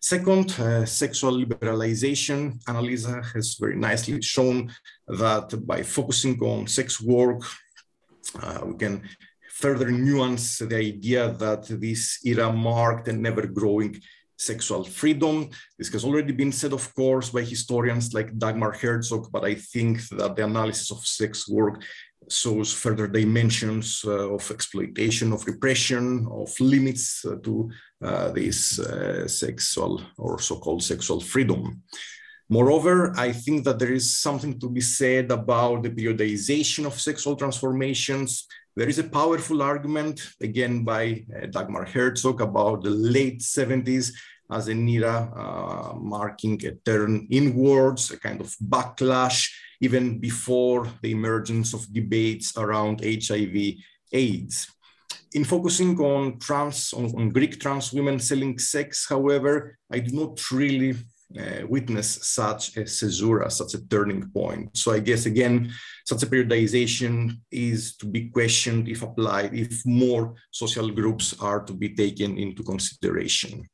Second, sexual liberalization. Annalisa has very nicely shown that by focusing on sex work, we can further nuance the idea that this era marked an ever-growing sexual freedom. This has already been said, of course, by historians like Dagmar Herzog, but I think that the analysis of sex work shows further dimensions of exploitation, of repression, of limits to this sexual or so-called sexual freedom. Moreover, I think that there is something to be said about the periodization of sexual transformations. There is a powerful argument, again by Dagmar Herzog, about the late 70s as an era marking a turn inwards, a kind of backlash, even before the emergence of debates around HIV/AIDS. In focusing on Greek trans women selling sex, however, I do not really witness such a caesura, such a turning point. So I guess, again, such a periodization is to be questioned if applied, if more social groups are to be taken into consideration.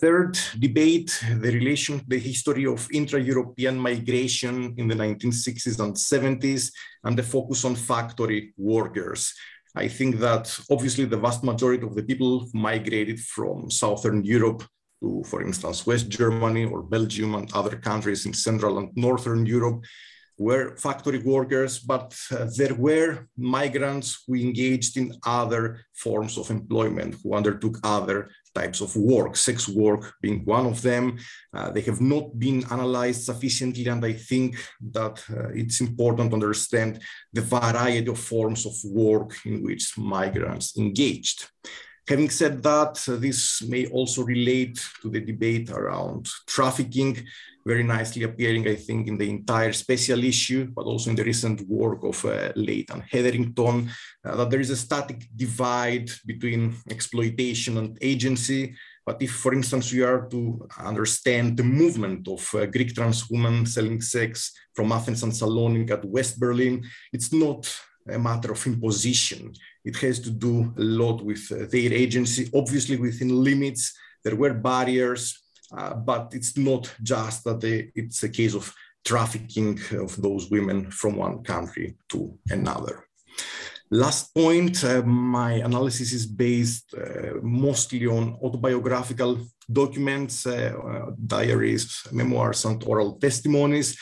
Third debate, the history of intra-European migration in the 1960s and 70s, and the focus on factory workers. I think that obviously the vast majority of the people who migrated from Southern Europe to, for instance, West Germany or Belgium and other countries in Central and Northern Europe were factory workers, but there were migrants who engaged in other forms of employment, who undertook other types of work, sex work being one of them. They have not been analyzed sufficiently, and I think that it's important to understand the variety of forms of work in which migrants engaged. Having said that, this may also relate to the debate around trafficking, very nicely appearing, I think, in the entire special issue, but also in the recent work of Leighton and Hetherington, that there is a static divide between exploitation and agency. But if, for instance, we are to understand the movement of Greek trans women selling sex from Athens and Salonika to West Berlin, it's not a matter of imposition. It has to do a lot with their agency, obviously within limits. There were barriers, but it's not just that it's a case of trafficking of those women from one country to another. Last point, my analysis is based mostly on autobiographical documents, diaries, memoirs, and oral testimonies.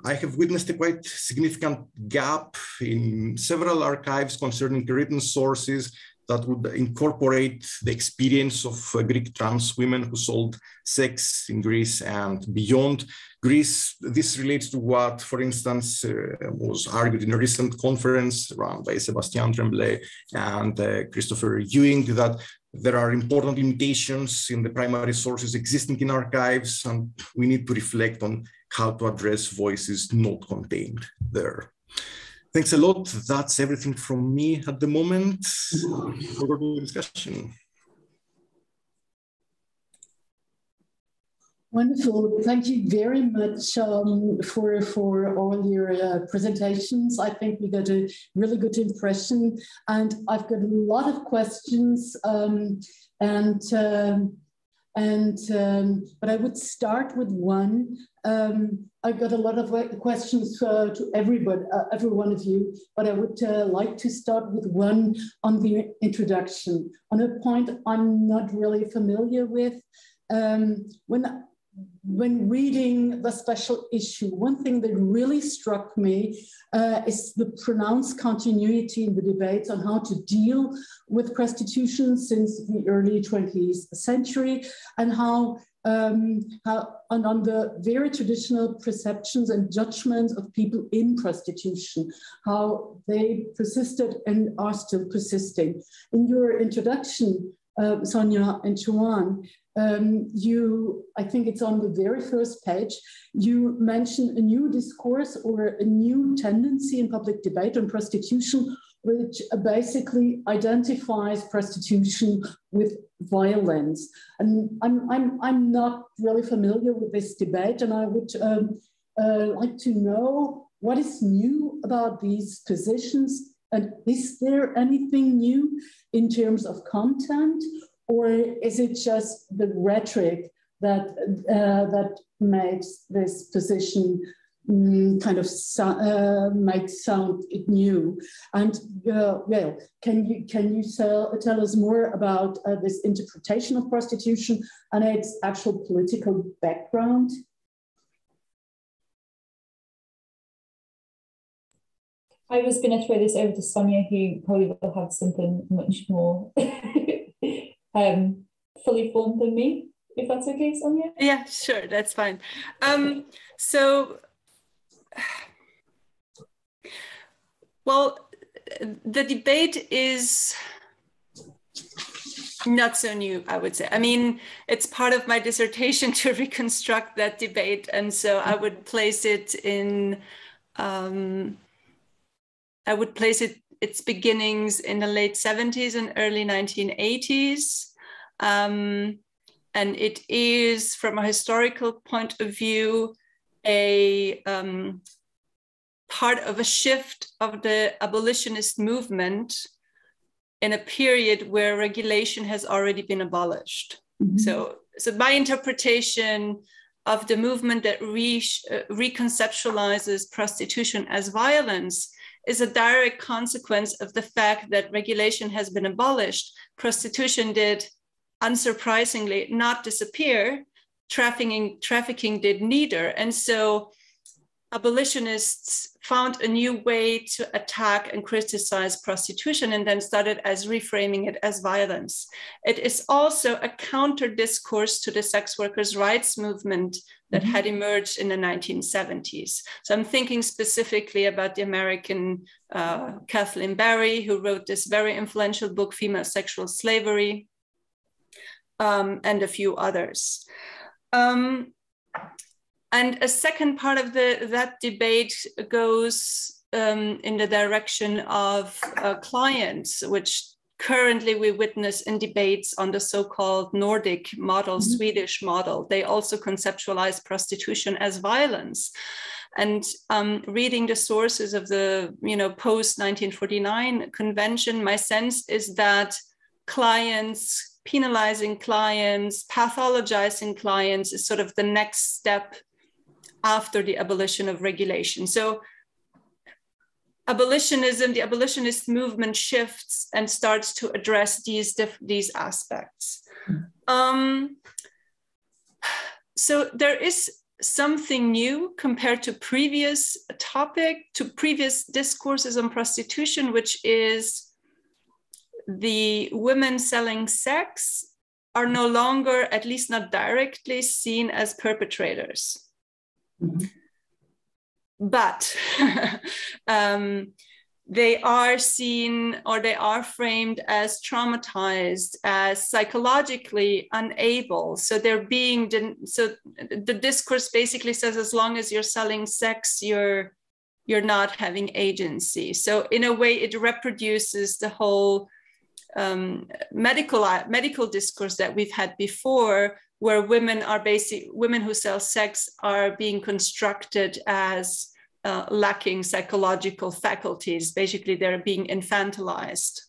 I have witnessed a quite significant gap in several archives concerning written sources that would incorporate the experience of Greek trans women who sold sex in Greece and beyond Greece. This relates to what, for instance, was argued in a recent conference run by Sébastien Tremblay and Christopher Ewing, that there are important limitations in the primary sources existing in archives, and we need to reflect on how to address voices not contained there. Thanks a lot. That's everything from me at the moment. Forward to the discussion. Wonderful. Thank you very much for all your presentations. I think we got a really good impression, and I've got a lot of questions. But I would start with one. I got a lot of questions to every one of you, but I would like to start with one on the introduction, on a point I'm not really familiar with. When reading the special issue, one thing that really struck me is the pronounced continuity in the debates on how to deal with prostitution since the early 20th century, and how on the very traditional perceptions and judgments of people in prostitution, how they persisted and are still persisting. In your introduction, Sonia and Siobhan, I think it's on the very first page, you mentioned a new discourse or a new tendency in public debate on prostitution, which basically identifies prostitution with violence. And I'm not really familiar with this debate, and I would like to know what is new about these positions, and is there anything new in terms of content, or is it just the rhetoric that that makes this position kind of might sound new? And well, can you tell us more about this interpretation of prostitution and its actual political background? I was going to throw this over to Sonia, who probably will have something much more fully formed than me, if that's okay, Sonia? Yeah, sure, that's fine. So, well, the debate is not so new, I would say. I mean, it's part of my dissertation to reconstruct that debate, and so I would place it in, its beginnings in the late 70s and early 1980s. And it is, from a historical point of view, a part of a shift of the abolitionist movement in a period where regulation has already been abolished. Mm-hmm. So my interpretation of the movement that reconceptualizes prostitution as violence is a direct consequence of the fact that regulation has been abolished. Prostitution did, unsurprisingly, not disappear. Trafficking did neither. And so abolitionists found a new way to attack and criticize prostitution, and then started as reframing it as violence. It is also a counter discourse to the sex workers' rights movement that had emerged in the 1970s. So I'm thinking specifically about the American Kathleen Barry, who wrote this very influential book, Female Sexual Slavery, and a few others. And a second part of that debate goes in the direction of clients, which currently we witness in debates on the so-called Nordic model, mm-hmm. Swedish model. They also conceptualize prostitution as violence. And reading the sources of the post-1949 convention, my sense is that clients, penalizing clients, pathologizing clients is sort of the next step after the abolition of regulation. So abolitionism, the abolitionist movement shifts and starts to address these aspects. So there is something new compared to previous discourses on prostitution, which is the women selling sex are no longer, at least not directly, seen as perpetrators. Mm-hmm. But they are seen, or they are framed as traumatized, as psychologically unable. So the discourse basically says, as long as you're selling sex, you're not having agency. So in a way, it reproduces the whole medical discourse that we've had before, where women who sell sex are being constructed as lacking psychological faculties. Basically, they're being infantilized.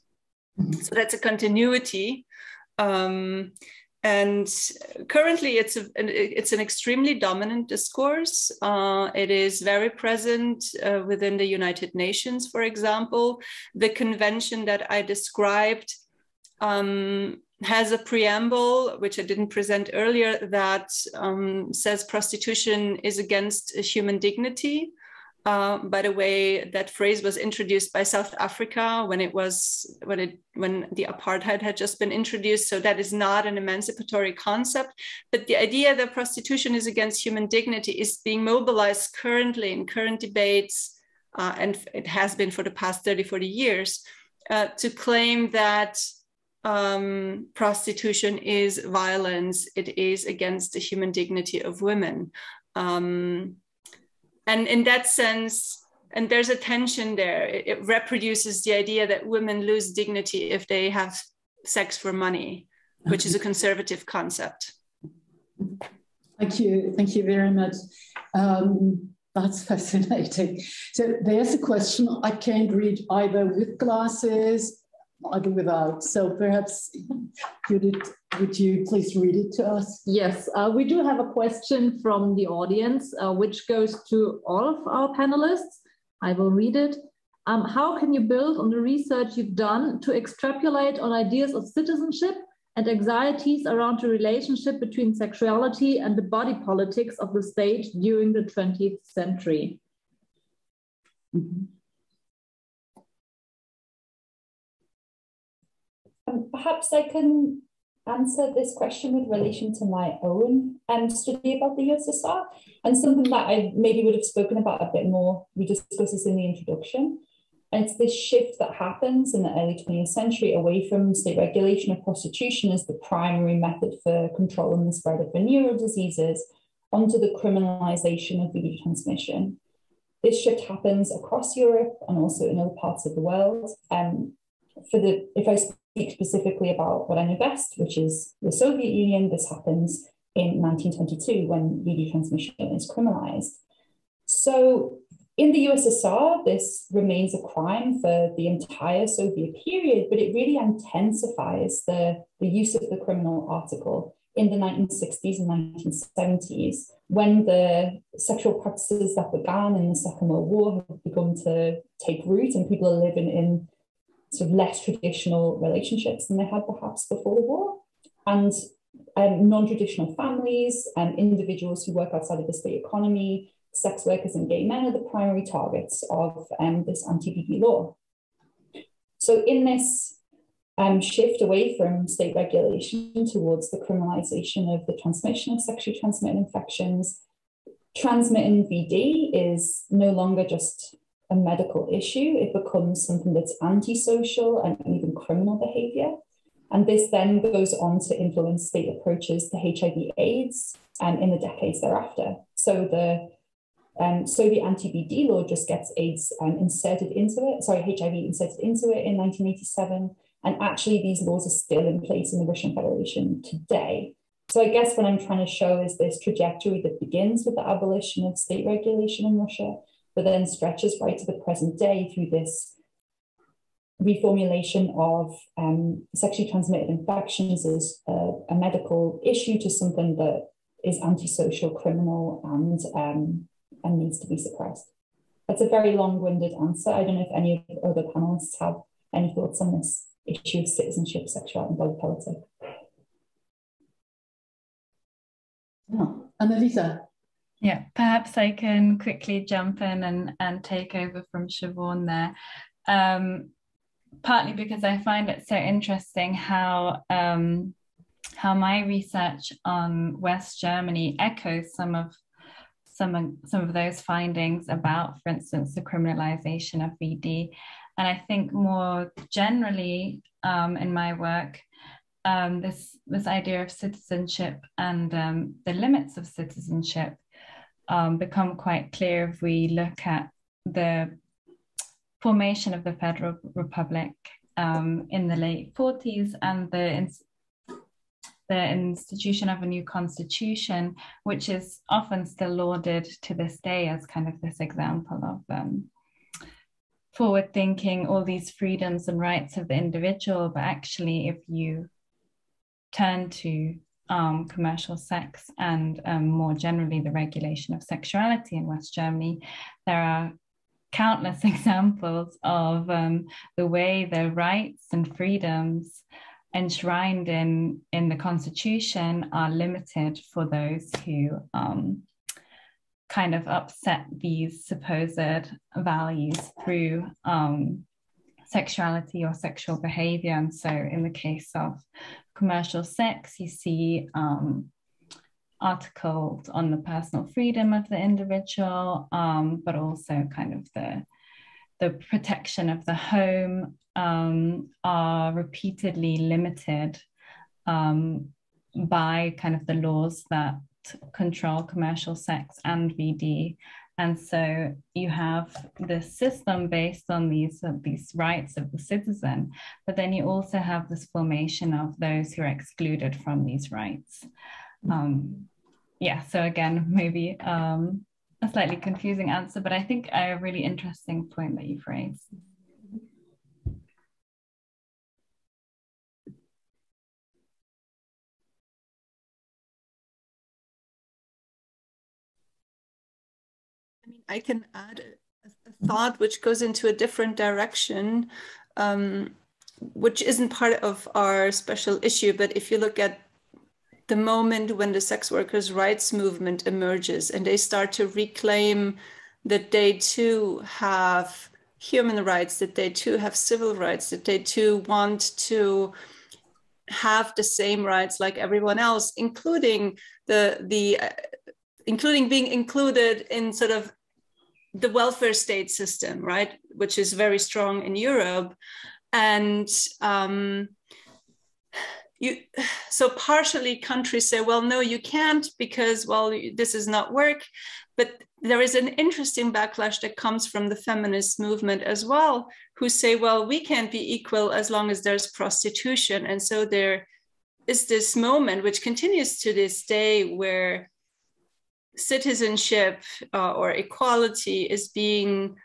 Mm-hmm. So that's a continuity. And currently, it's an extremely dominant discourse. It is very present within the United Nations, for example. The convention that I described has a preamble, which I didn't present earlier, that says prostitution is against human dignity. By the way, that phrase was introduced by South Africa when the apartheid had just been introduced. So that is not an emancipatory concept. But the idea that prostitution is against human dignity is being mobilized currently in current debates, and it has been for the past 30, 40 years, to claim that prostitution is violence. It is against the human dignity of women. And in that sense, and there's a tension there, it reproduces the idea that women lose dignity if they have sex for money, which is a conservative concept. Thank you very much. That's fascinating. So there's a question I can't read either with glasses, either without. So perhaps, Judith, would you please read it to us? Yes, we do have a question from the audience, which goes to all of our panelists. I will read it. How can you build on the research you've done to extrapolate on ideas of citizenship and anxieties around the relationship between sexuality and the body politics of the state during the 20th century? Mm-hmm. Perhaps I can answer this question with relation to my own study about the USSR, and something that I maybe would have spoken about a bit more. We discussed this in the introduction. And it's this shift that happens in the early 20th century away from state regulation of prostitution as the primary method for controlling the spread of venereal diseases onto the criminalization of VD transmission. This shift happens across Europe and also in other parts of the world. If I speak specifically about what I know best, which is the Soviet Union, this happens in 1922 when VD transmission is criminalized. So in the USSR, this remains a crime for the entire Soviet period, but it really intensifies the use of the criminal article in the 1960s and 1970s, when the sexual practices that began in the Second World War have begun to take root and people are living in sort of less traditional relationships than they had perhaps before the war. And non-traditional families and individuals who work outside of the state economy, sex workers and gay men are the primary targets of this anti-BD law. So in this shift away from state regulation towards the criminalization of the transmission of sexually transmitted infections, transmitting VD is no longer just a medical issue. It becomes something that's antisocial and even criminal behavior. And this then goes on to influence state approaches to HIV/AIDS in the decades thereafter. So the Soviet anti-BD law just gets AIDS HIV inserted into it in 1987. And actually these laws are still in place in the Russian Federation today. So I guess what I'm trying to show is this trajectory that begins with the abolition of state regulation in Russia, but then stretches right to the present day through this reformulation of sexually transmitted infections as a medical issue to something that is antisocial, criminal, and needs to be suppressed. That's a very long-winded answer. I don't know if any of the other panelists have any thoughts on this issue of citizenship, sexuality, and body politic. Oh, Annalisa. Yeah, perhaps I can quickly jump in and take over from Siobhan there. Partly because I find it so interesting how my research on West Germany echoes some of those findings about, for instance, the criminalization of VD. And I think more generally in my work, this idea of citizenship and the limits of citizenship become quite clear if we look at the formation of the Federal Republic in the late 40s and the institution of a new constitution, which is often still lauded to this day as kind of this example of forward thinking, all these freedoms and rights of the individual. But actually, if you turn to commercial sex and more generally the regulation of sexuality in West Germany, there are countless examples of the way the rights and freedoms enshrined in the Constitution are limited for those who kind of upset these supposed values through sexuality or sexual behavior. And so in the case of commercial sex, you see articles on the personal freedom of the individual, but also kind of the protection of the home are repeatedly limited by kind of the laws that control commercial sex and VD. And so you have this system based on these rights of the citizen, but then you also have this formation of those who are excluded from these rights. Yeah, so again, maybe a slightly confusing answer, but I think a really interesting point that you've raised. I mean, I can add a thought which goes into a different direction, which isn't part of our special issue, but if you look at the moment when the sex workers' rights movement emerges and they start to reclaim that they too have human rights, that they too have civil rights, that they too want to have the same rights like everyone else, including including being included in sort of the welfare state system, right, which is very strong in Europe. And so partially countries say, well, no, you can't because, well, this is not work. But there is an interesting backlash that comes from the feminist movement as well, who say, well, we can't be equal as long as there's prostitution. And so there is this moment, which continues to this day, where citizenship or equality is being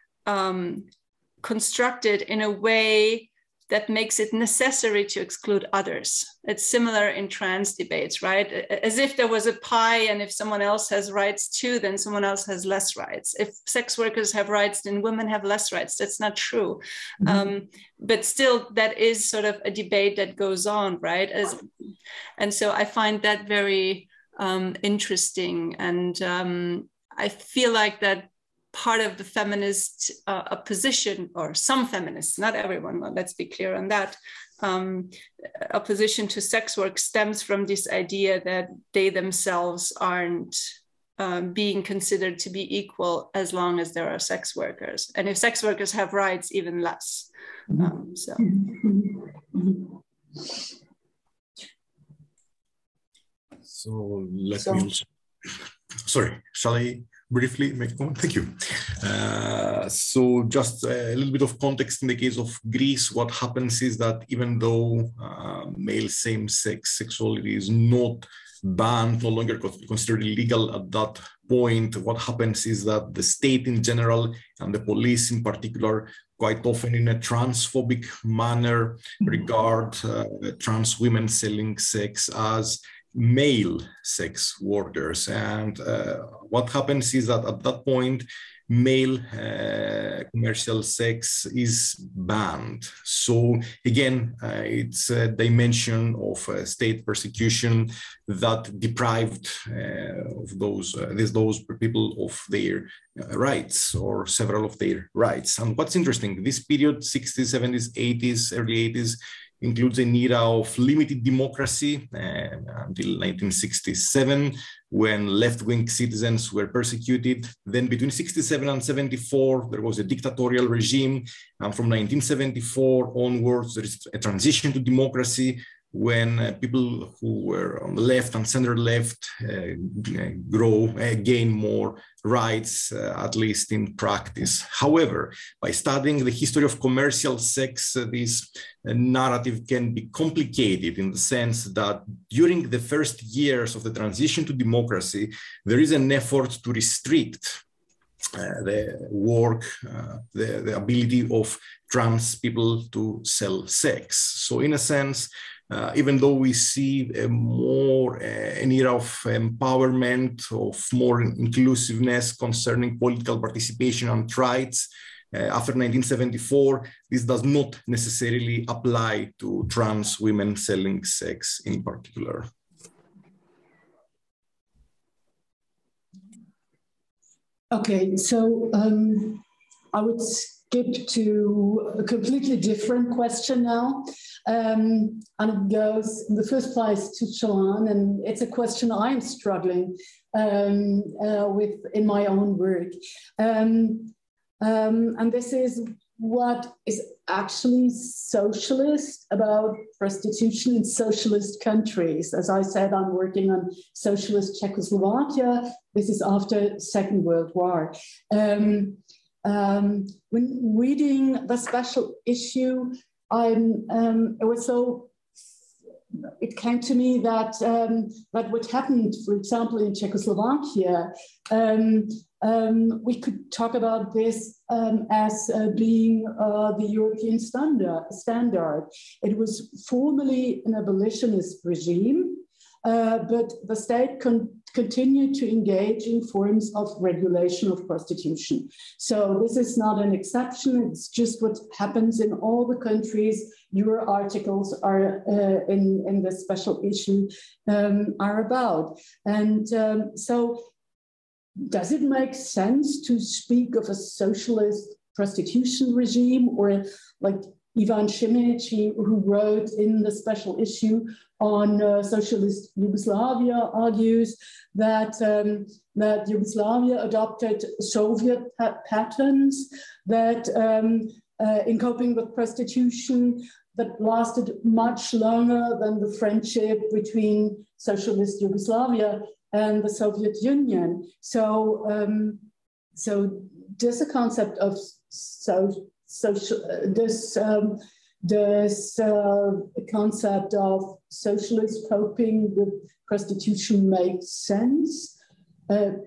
constructed in a way that makes it necessary to exclude others. It's similar in trans debates, right? As if there was a pie, and if someone else has rights too, then someone else has less rights. If sex workers have rights, then women have less rights. That's not true. Mm-hmm. But still, that is sort of a debate that goes on, right? And so I find that very interesting. And I feel like that part of the feminist opposition, or some feminists, not everyone, let's be clear on that, opposition to sex work stems from this idea that they themselves aren't being considered to be equal as long as there are sex workers. And if sex workers have rights, even less. So let me also, sorry, shall I briefly make a comment? Thank you. So just a little bit of context in the case of Greece, what happens is that even though male same-sex sexuality is not banned, no longer considered illegal at that point, what happens is that the state in general and the police in particular quite often in a transphobic manner regard trans women selling sex as male sex workers. And what happens is that at that point, male commercial sex is banned. So again, it's a dimension of state persecution that deprived of those people of their rights, or several of their rights. And what's interesting, this period, 60s, 70s, 80s, early 80s, includes an era of limited democracy until 1967, when left-wing citizens were persecuted. Then between 67 and 74, there was a dictatorial regime. And from 1974 onwards, there is a transition to democracy, when people who were on the left and center left gain more rights, at least in practice. However, by studying the history of commercial sex, this narrative can be complicated in the sense that during the first years of the transition to democracy, there is an effort to restrict the work, the ability of trans people to sell sex. So in a sense, even though we see an era of empowerment, of more inclusiveness concerning political participation and rights after 1974, this does not necessarily apply to trans women selling sex in particular. Okay, so I would skip to a completely different question now. And it goes in the first place to Siobhan, and it's a question I'm struggling with in my own work. And this is what is actually socialist about prostitution in socialist countries. As I said, I'm working on socialist Czechoslovakia. This is after Second World War. When reading the special issue, it came to me that that what happened, for example, in Czechoslovakia, we could talk about this as being the European standard. It was formerly an abolitionist regime, but the state continued to engage in forms of regulation of prostitution. So this is not an exception. It's just what happens in all the countries your articles are in the special issue are about. And so does it make sense to speak of a socialist prostitution regime, or like Ivan Šimić, who wrote in the special issue on socialist Yugoslavia, argues that, that Yugoslavia adopted Soviet patterns that in coping with prostitution that lasted much longer than the friendship between socialist Yugoslavia and the Soviet Union. So, so does the concept of concept of socialist coping with prostitution make sense?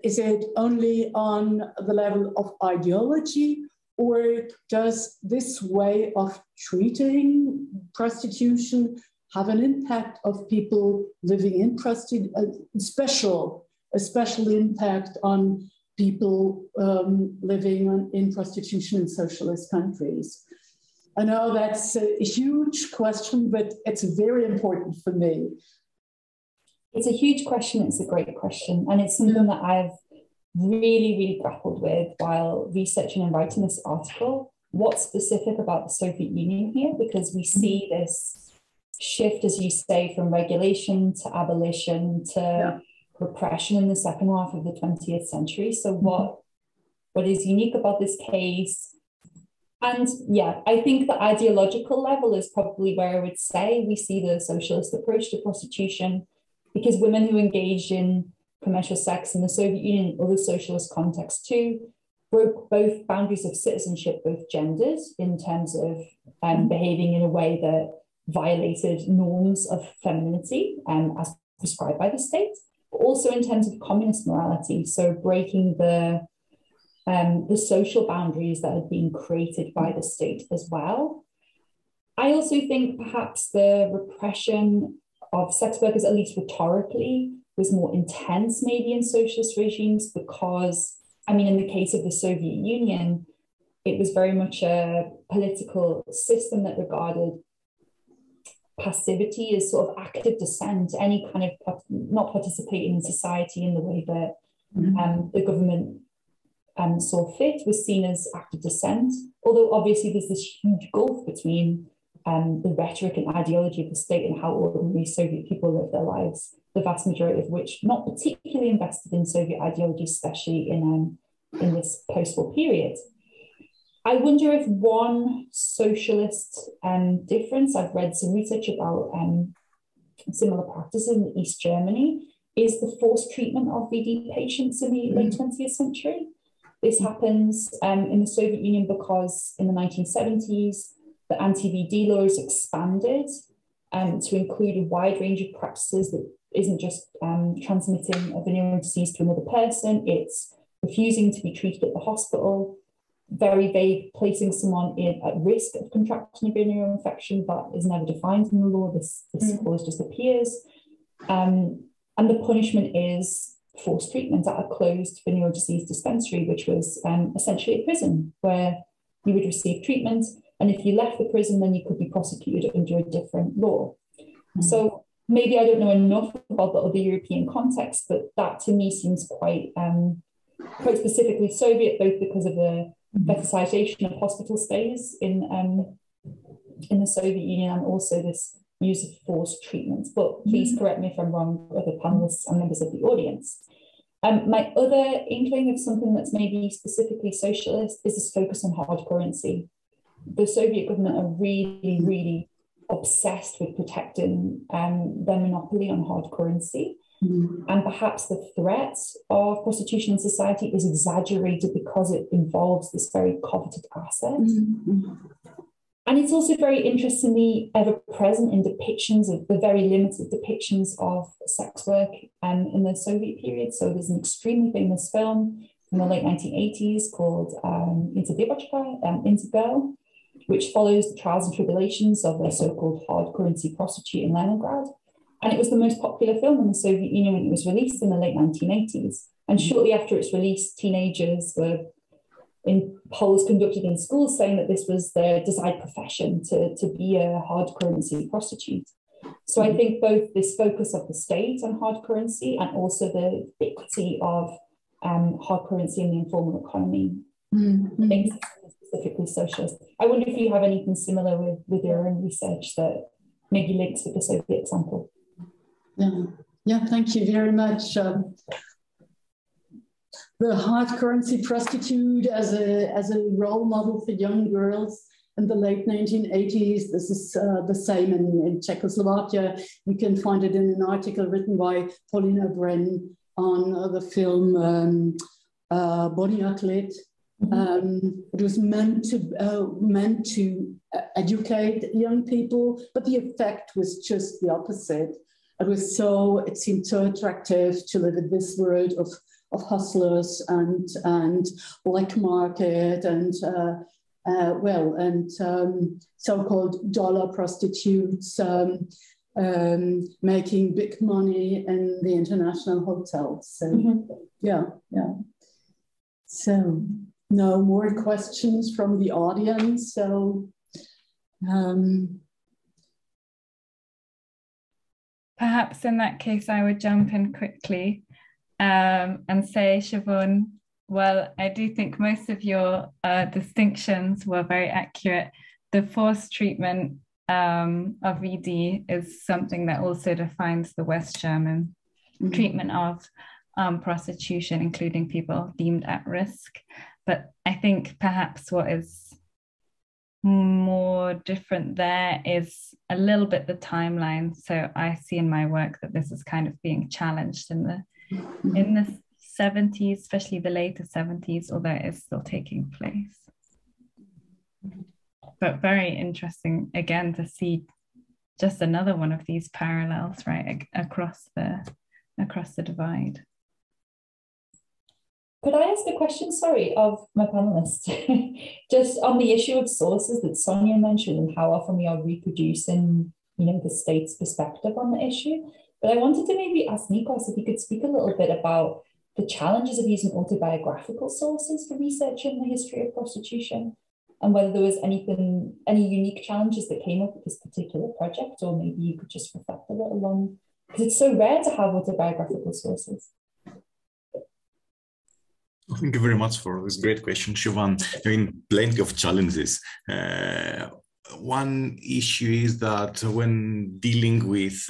Is it only on the level of ideology, or does this way of treating prostitution have an impact of people living in prostitution, a special impact on people living in prostitution in socialist countries? I know that's a huge question, but it's very important for me. It's a huge question. It's a great question. And it's something that I've really grappled with while researching and writing this article. What's specific about the Soviet Union here? Because we see this shift, as you say, from regulation to abolition to repression in the second half of the 20th century. So what is unique about this case? And yeah, I think the ideological level is probably where I would say we see the socialist approach to prostitution, because women who engaged in commercial sex in the Soviet Union and other socialist contexts too broke both boundaries of citizenship, both genders, in terms of behaving in a way that violated norms of femininity as prescribed by the state, but also in terms of communist morality, so breaking the social boundaries that had been created by the state as well. I also think perhaps the repression of sex workers, at least rhetorically, was more intense maybe in socialist regimes because, I mean, in the case of the Soviet Union, it was very much a political system that regarded passivity as sort of active dissent, any kind of not participating in society in the way that the government saw fit was seen as active dissent. Although obviously there's this huge gulf between the rhetoric and ideology of the state and how ordinary Soviet people live their lives, the vast majority of which not particularly invested in Soviet ideology, especially in this post-war period. I wonder if one socialist difference, I've read some research about similar practices in East Germany, is the forced treatment of VD patients in the late 20th century. This happens in the Soviet Union because in the 1970s, the anti-VD laws expanded to include a wide range of practices that isn't just transmitting a venereal disease to another person, it's refusing to be treated at the hospital, very vague, placing someone at risk of contracting a venereal infection that is never defined in the law. This clause just appears. And the punishment is forced treatment at a closed venereal disease dispensary, which was essentially a prison where you would receive treatment. And if you left the prison, then you could be prosecuted under a different law. So maybe I don't know enough about the other European context, but that to me seems quite quite specifically Soviet, both because of the fetishization of hospital stays in the Soviet Union and also this use of forced treatments. But please correct me if I'm wrong, other panelists and members of the audience. My other inkling of something that's maybe specifically socialist is this focus on hard currency. The Soviet government are really, really obsessed with protecting their monopoly on hard currency. And perhaps the threat of prostitution in society is exaggerated because it involves this very coveted asset. And it's also very interestingly ever present in depictions of the very limited depictions of sex work in the Soviet period. So there's an extremely famous film from the late 1980s called Into Girl, which follows the trials and tribulations of a so-called hard currency prostitute in Leningrad. And it was the most popular film in the Soviet Union when it was released in the late 1980s. And shortly after its release, teenagers were in polls conducted in schools saying that this was their desired profession to be a hard currency prostitute. So I think both this focus of the state on hard currency and also the ubiquity of hard currency in the informal economy makes it specifically socialist. I wonder if you have anything similar with your own research that maybe links with the Soviet example. Yeah, thank you very much. The hard currency prostitute as a role model for young girls in the late 1980s. This is the same in Czechoslovakia. You can find it in an article written by Paulina Bren on the film Boniaklit. It was meant to educate young people, but the effect was just the opposite. It seemed so attractive to live in this world of hustlers and black market and so-called dollar prostitutes making big money in the international hotels. So yeah. So no more questions from the audience. So perhaps in that case, I would jump in quickly and say, Siobhan, well, I do think most of your distinctions were very accurate. The forced treatment of VD is something that also defines the West German treatment of prostitution, including people deemed at risk. But I think perhaps what is more different there is a little bit the timeline. So I see in my work that this is kind of being challenged in the 70s, especially the later 70s, although it is still taking place. But very interesting again to see just another one of these parallels, right, across the divide. Could I ask a question, sorry, of my panelists? Just on the issue of sources that Sonia mentioned and how often we are reproducing, the state's perspective on the issue. But I wanted to maybe ask Nicolas if he could speak a little bit about the challenges of using autobiographical sources for researching the history of prostitution and whether there was any unique challenges that came up with this particular project, or maybe you could just reflect a little on, because it's so rare to have autobiographical sources. Thank you very much for this great question, Siobhan. I mean, plenty of challenges. One issue is that when dealing with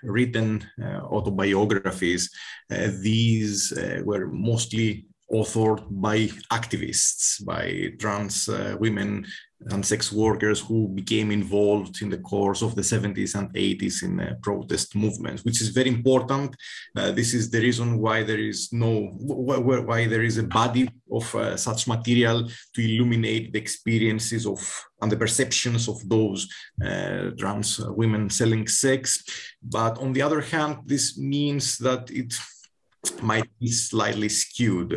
written autobiographies, these were mostly authored by activists, by trans women and sex workers who became involved in the course of the 70s and 80s in protest movements, which is very important. This is the reason why there is a body of such material to illuminate the experiences of and the perceptions of those trans women selling sex. But on the other hand, this means that it might be slightly skewed,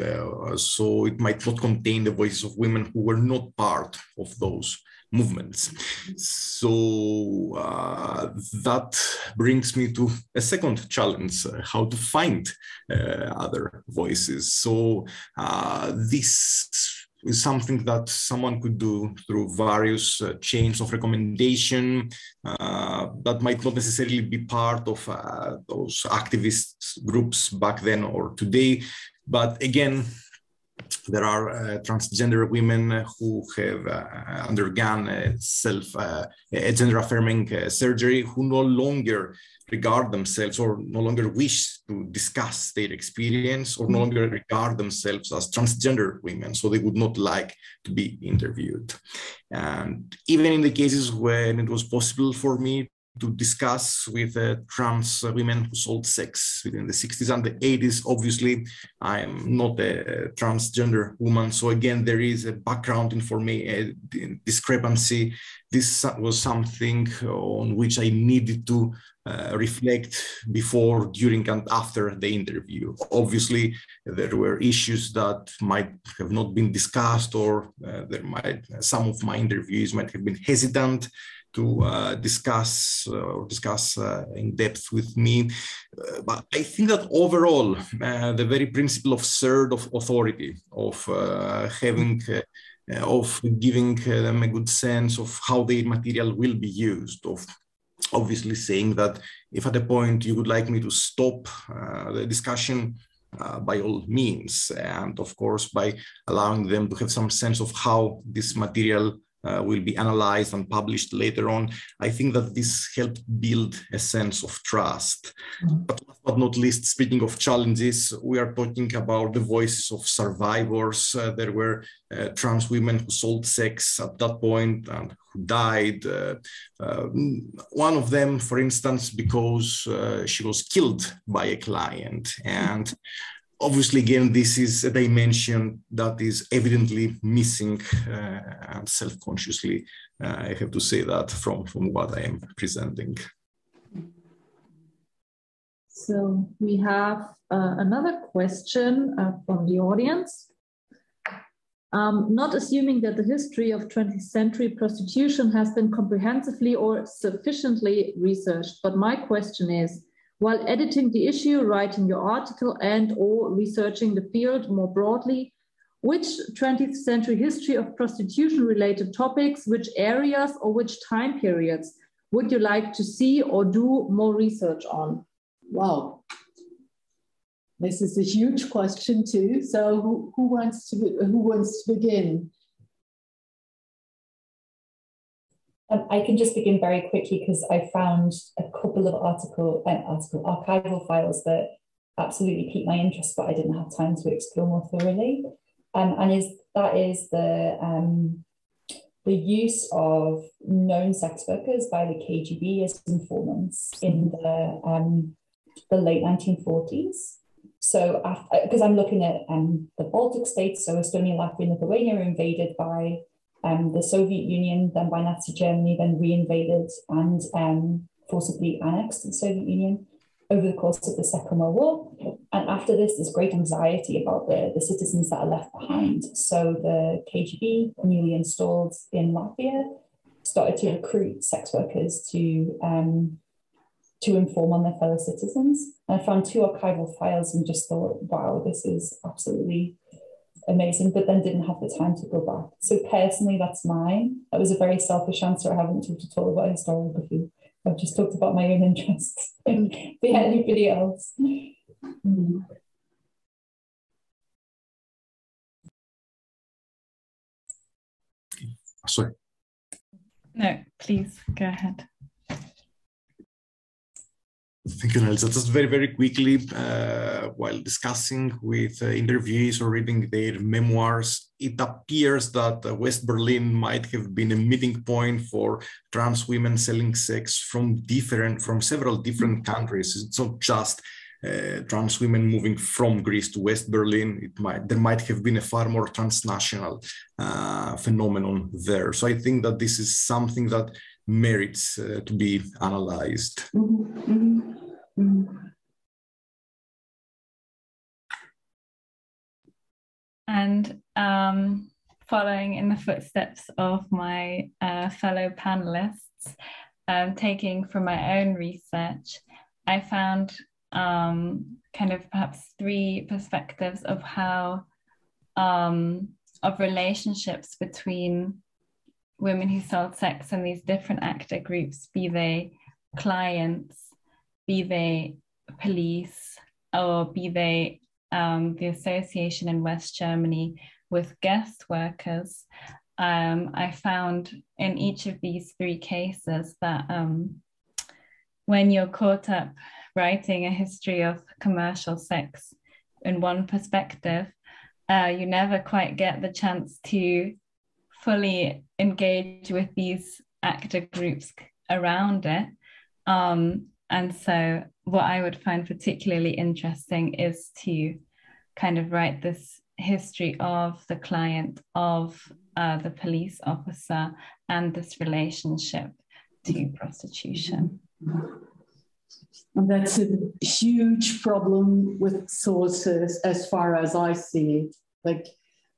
so it might not contain the voices of women who were not part of those movements. So that brings me to a second challenge, how to find other voices. So this is something that someone could do through various chains of recommendation that might not necessarily be part of those activist groups back then or today. But again, there are transgender women who have undergone gender-affirming surgery who no longer regard themselves or no longer wish to discuss their experience or no longer regard themselves as transgender women, so they would not like to be interviewed. And even in the cases when it was possible for me to discuss with trans women who sold sex within the 60s and the 80s. Obviously, I am not a transgender woman. So again, there is a background discrepancy. This was something on which I needed to reflect before, during, and after the interview. Obviously, there were issues that might have not been discussed, or some of my interviewees might have been hesitant to discuss in depth with me. But I think that overall, the very principle of shared authority, of giving them a good sense of how the material will be used, of obviously saying that if at a point you would like me to stop the discussion, by all means, and of course by allowing them to have some sense of how this material will be analyzed and published later on. I think that this helped build a sense of trust. But last but not least, speaking of challenges, we are talking about the voices of survivors. There were trans women who sold sex at that point and who died. One of them, for instance, because she was killed by a client. And obviously, again, this is a dimension that is evidently missing, and self-consciously, I have to say that from what I am presenting. So we have another question from the audience. Not assuming that the history of 20th century prostitution has been comprehensively or sufficiently researched, but my question is, while editing the issue, writing your article, and/or researching the field more broadly, which 20th century history of prostitution-related topics, which areas or which time periods would you like to see or do more research on? Wow, this is a huge question too. So who wants to begin? I can just begin very quickly because I found a couple of archival files that absolutely piqued my interest, but I didn't have time to explore more thoroughly. That is the use of known sex workers by the KGB as informants in the late 1940s. So, because I'm looking at the Baltic states, so Estonia, Latvia, and Lithuania were invaded by the Soviet Union, then by Nazi Germany, then re-invaded and forcibly annexed the Soviet Union over the course of the Second World War. And after this, there's great anxiety about the citizens that are left behind. So the KGB, newly installed in Latvia, started to recruit sex workers to inform on their fellow citizens. And I found 2 archival files and just thought, wow, this is absolutely amazing, but then didn't have the time to go back. So personally, that's mine. That was a very selfish answer. I haven't talked at all about historiography. I've just talked about my own interests. But yeah, anybody else? Sorry. No, please go ahead. Thank you, Nelsa. Just very, very quickly, while discussing with interviewees or reading their memoirs, it appears that West Berlin might have been a meeting point for trans women selling sex from several different countries. It's not just trans women moving from Greece to West Berlin. There might have been a far more transnational phenomenon there. So I think that this is something that merits to be analyzed. And following in the footsteps of my fellow panelists, taking from my own research, I found kind of perhaps 3 perspectives of how of relationships between women who sold sex and these different actor groups, be they clients, be they police, or be they the association in West Germany with guest workers, I found in each of these three cases that when you're caught up writing a history of commercial sex in one perspective, you never quite get the chance to fully engage with these actor groups around it. And so what I would find particularly interesting is to kind of write this history of the client, of the police officer, and this relationship to prostitution. And that's a huge problem with sources as far as I see it. Like,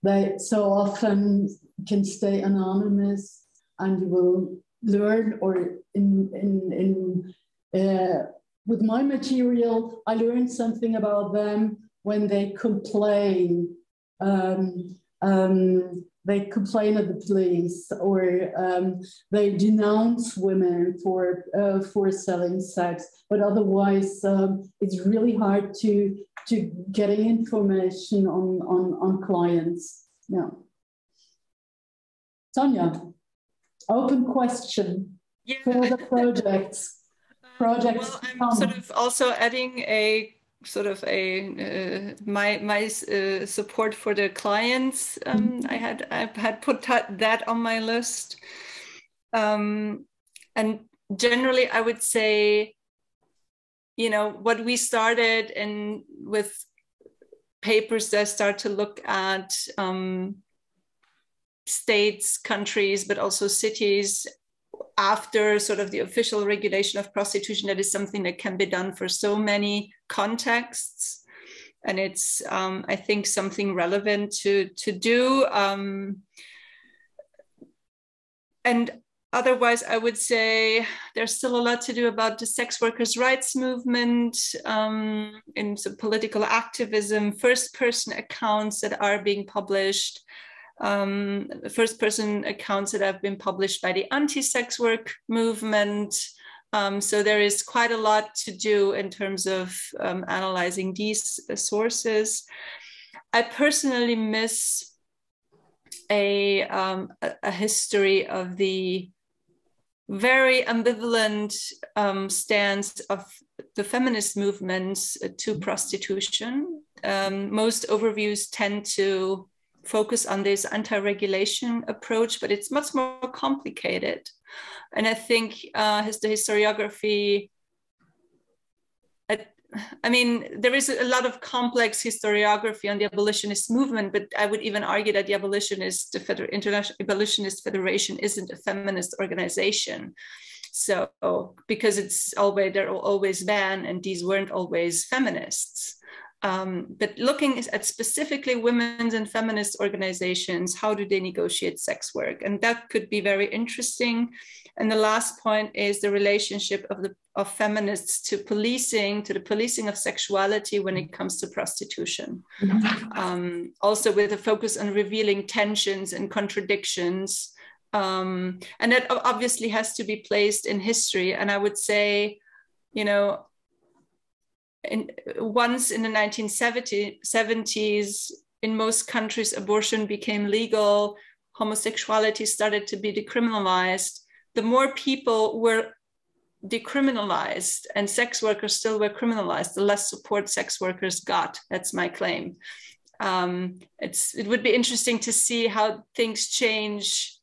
they so often can stay anonymous, and you will learn, or with my material, I learned something about them when they complain. They complain at the police, or they denounce women for selling sex. But otherwise, it's really hard to get information on clients. Yeah. Sonia, open question for the projects. Well, I'm sort of also adding a sort of my support for the clients. I had put that on my list, and generally I would say, you know, what we started in with papers that start to look at states, countries, but also cities after sort of the official regulation of prostitution. That is something that can be done for so many contexts, and it's I think something relevant to do. And otherwise, I would say there's still a lot to do about the sex workers' rights movement, in some political activism, first-person accounts that are being published. First-person accounts that have been published by the anti-sex work movement. So there is quite a lot to do in terms of analyzing these sources. I personally miss a history of the very ambivalent stance of the feminist movements to prostitution. Most overviews tend to focus on this anti-regulation approach, but it's much more complicated. And I think the historiography, I mean, there is a lot of complex historiography on the abolitionist movement, but I would even argue that the International Abolitionist Federation isn't a feminist organization. So, because they're always men, and these weren't always feminists. But looking at specifically women's and feminist organizations, how do they negotiate sex work? And that could be very interesting. And the last point is the relationship of feminists to the policing of sexuality when it comes to prostitution. Also with a focus on revealing tensions and contradictions. And that obviously has to be placed in history. And I would say, you know, once in the 1970s, in most countries, abortion became legal, homosexuality started to be decriminalized. The more people were decriminalized and sex workers still were criminalized, the less support sex workers got. That's my claim. It would be interesting to see how things change,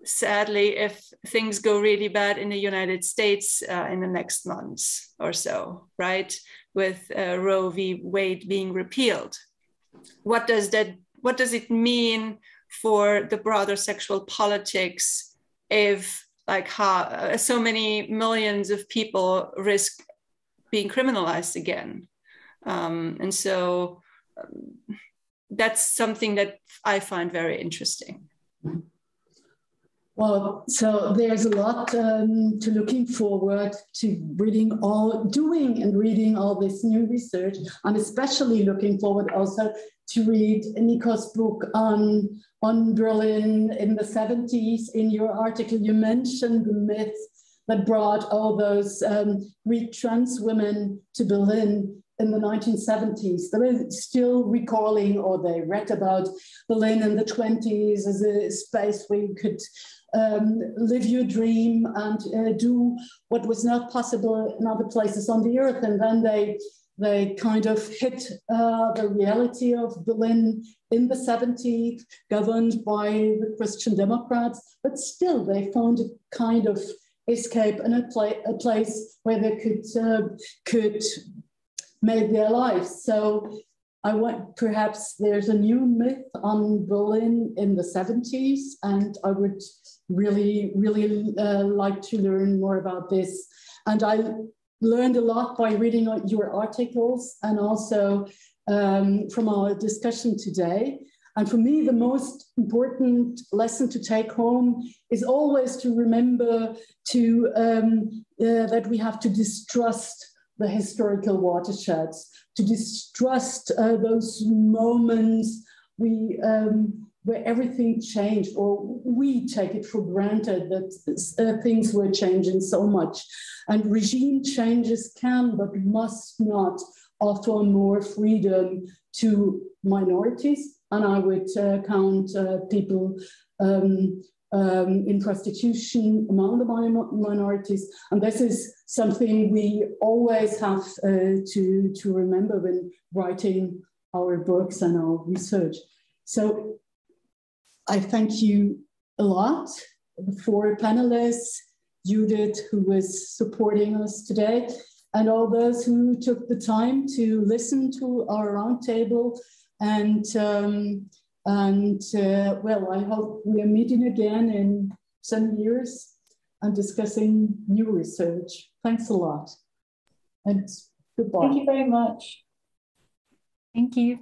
sadly, if things go really bad in the United States in the next months or so, right? With Roe v. Wade being repealed. What does it mean for the broader sexual politics if so many millions of people risk being criminalized again? And so that's something that I find very interesting. Well, so there's a lot to looking forward to doing and reading all this new research. I'm especially looking forward also to read Nicole's book on Berlin in the 70s. In your article, you mentioned the myths that brought all those Greek trans women to Berlin. in the 1970s. They were still recalling, or they read about Berlin in the 20s as a space where you could live your dream and do what was not possible in other places on the earth. And then they kind of hit the reality of Berlin in the 70s, governed by the Christian Democrats, but still they found a kind of escape and a place where they could make their lives. So perhaps there's a new myth on Berlin in the 70s, and I would really like to learn more about this. And I learned a lot by reading your articles and also from our discussion today. And for me, the most important lesson to take home is always to remember that we have to distrust the historical watersheds, to distrust those moments where everything changed, or we take it for granted that things were changing so much. And regime changes can but must not offer more freedom to minorities. And I would count people in prostitution among the minorities. And this is something we always have to remember when writing our books and our research. So I thank you a lot, the four panelists, Judith, who was supporting us today, and all those who took the time to listen to our roundtable. And well, I hope we are meeting again in some years and discussing new research. Thanks a lot. And goodbye. Thank you very much. Thank you.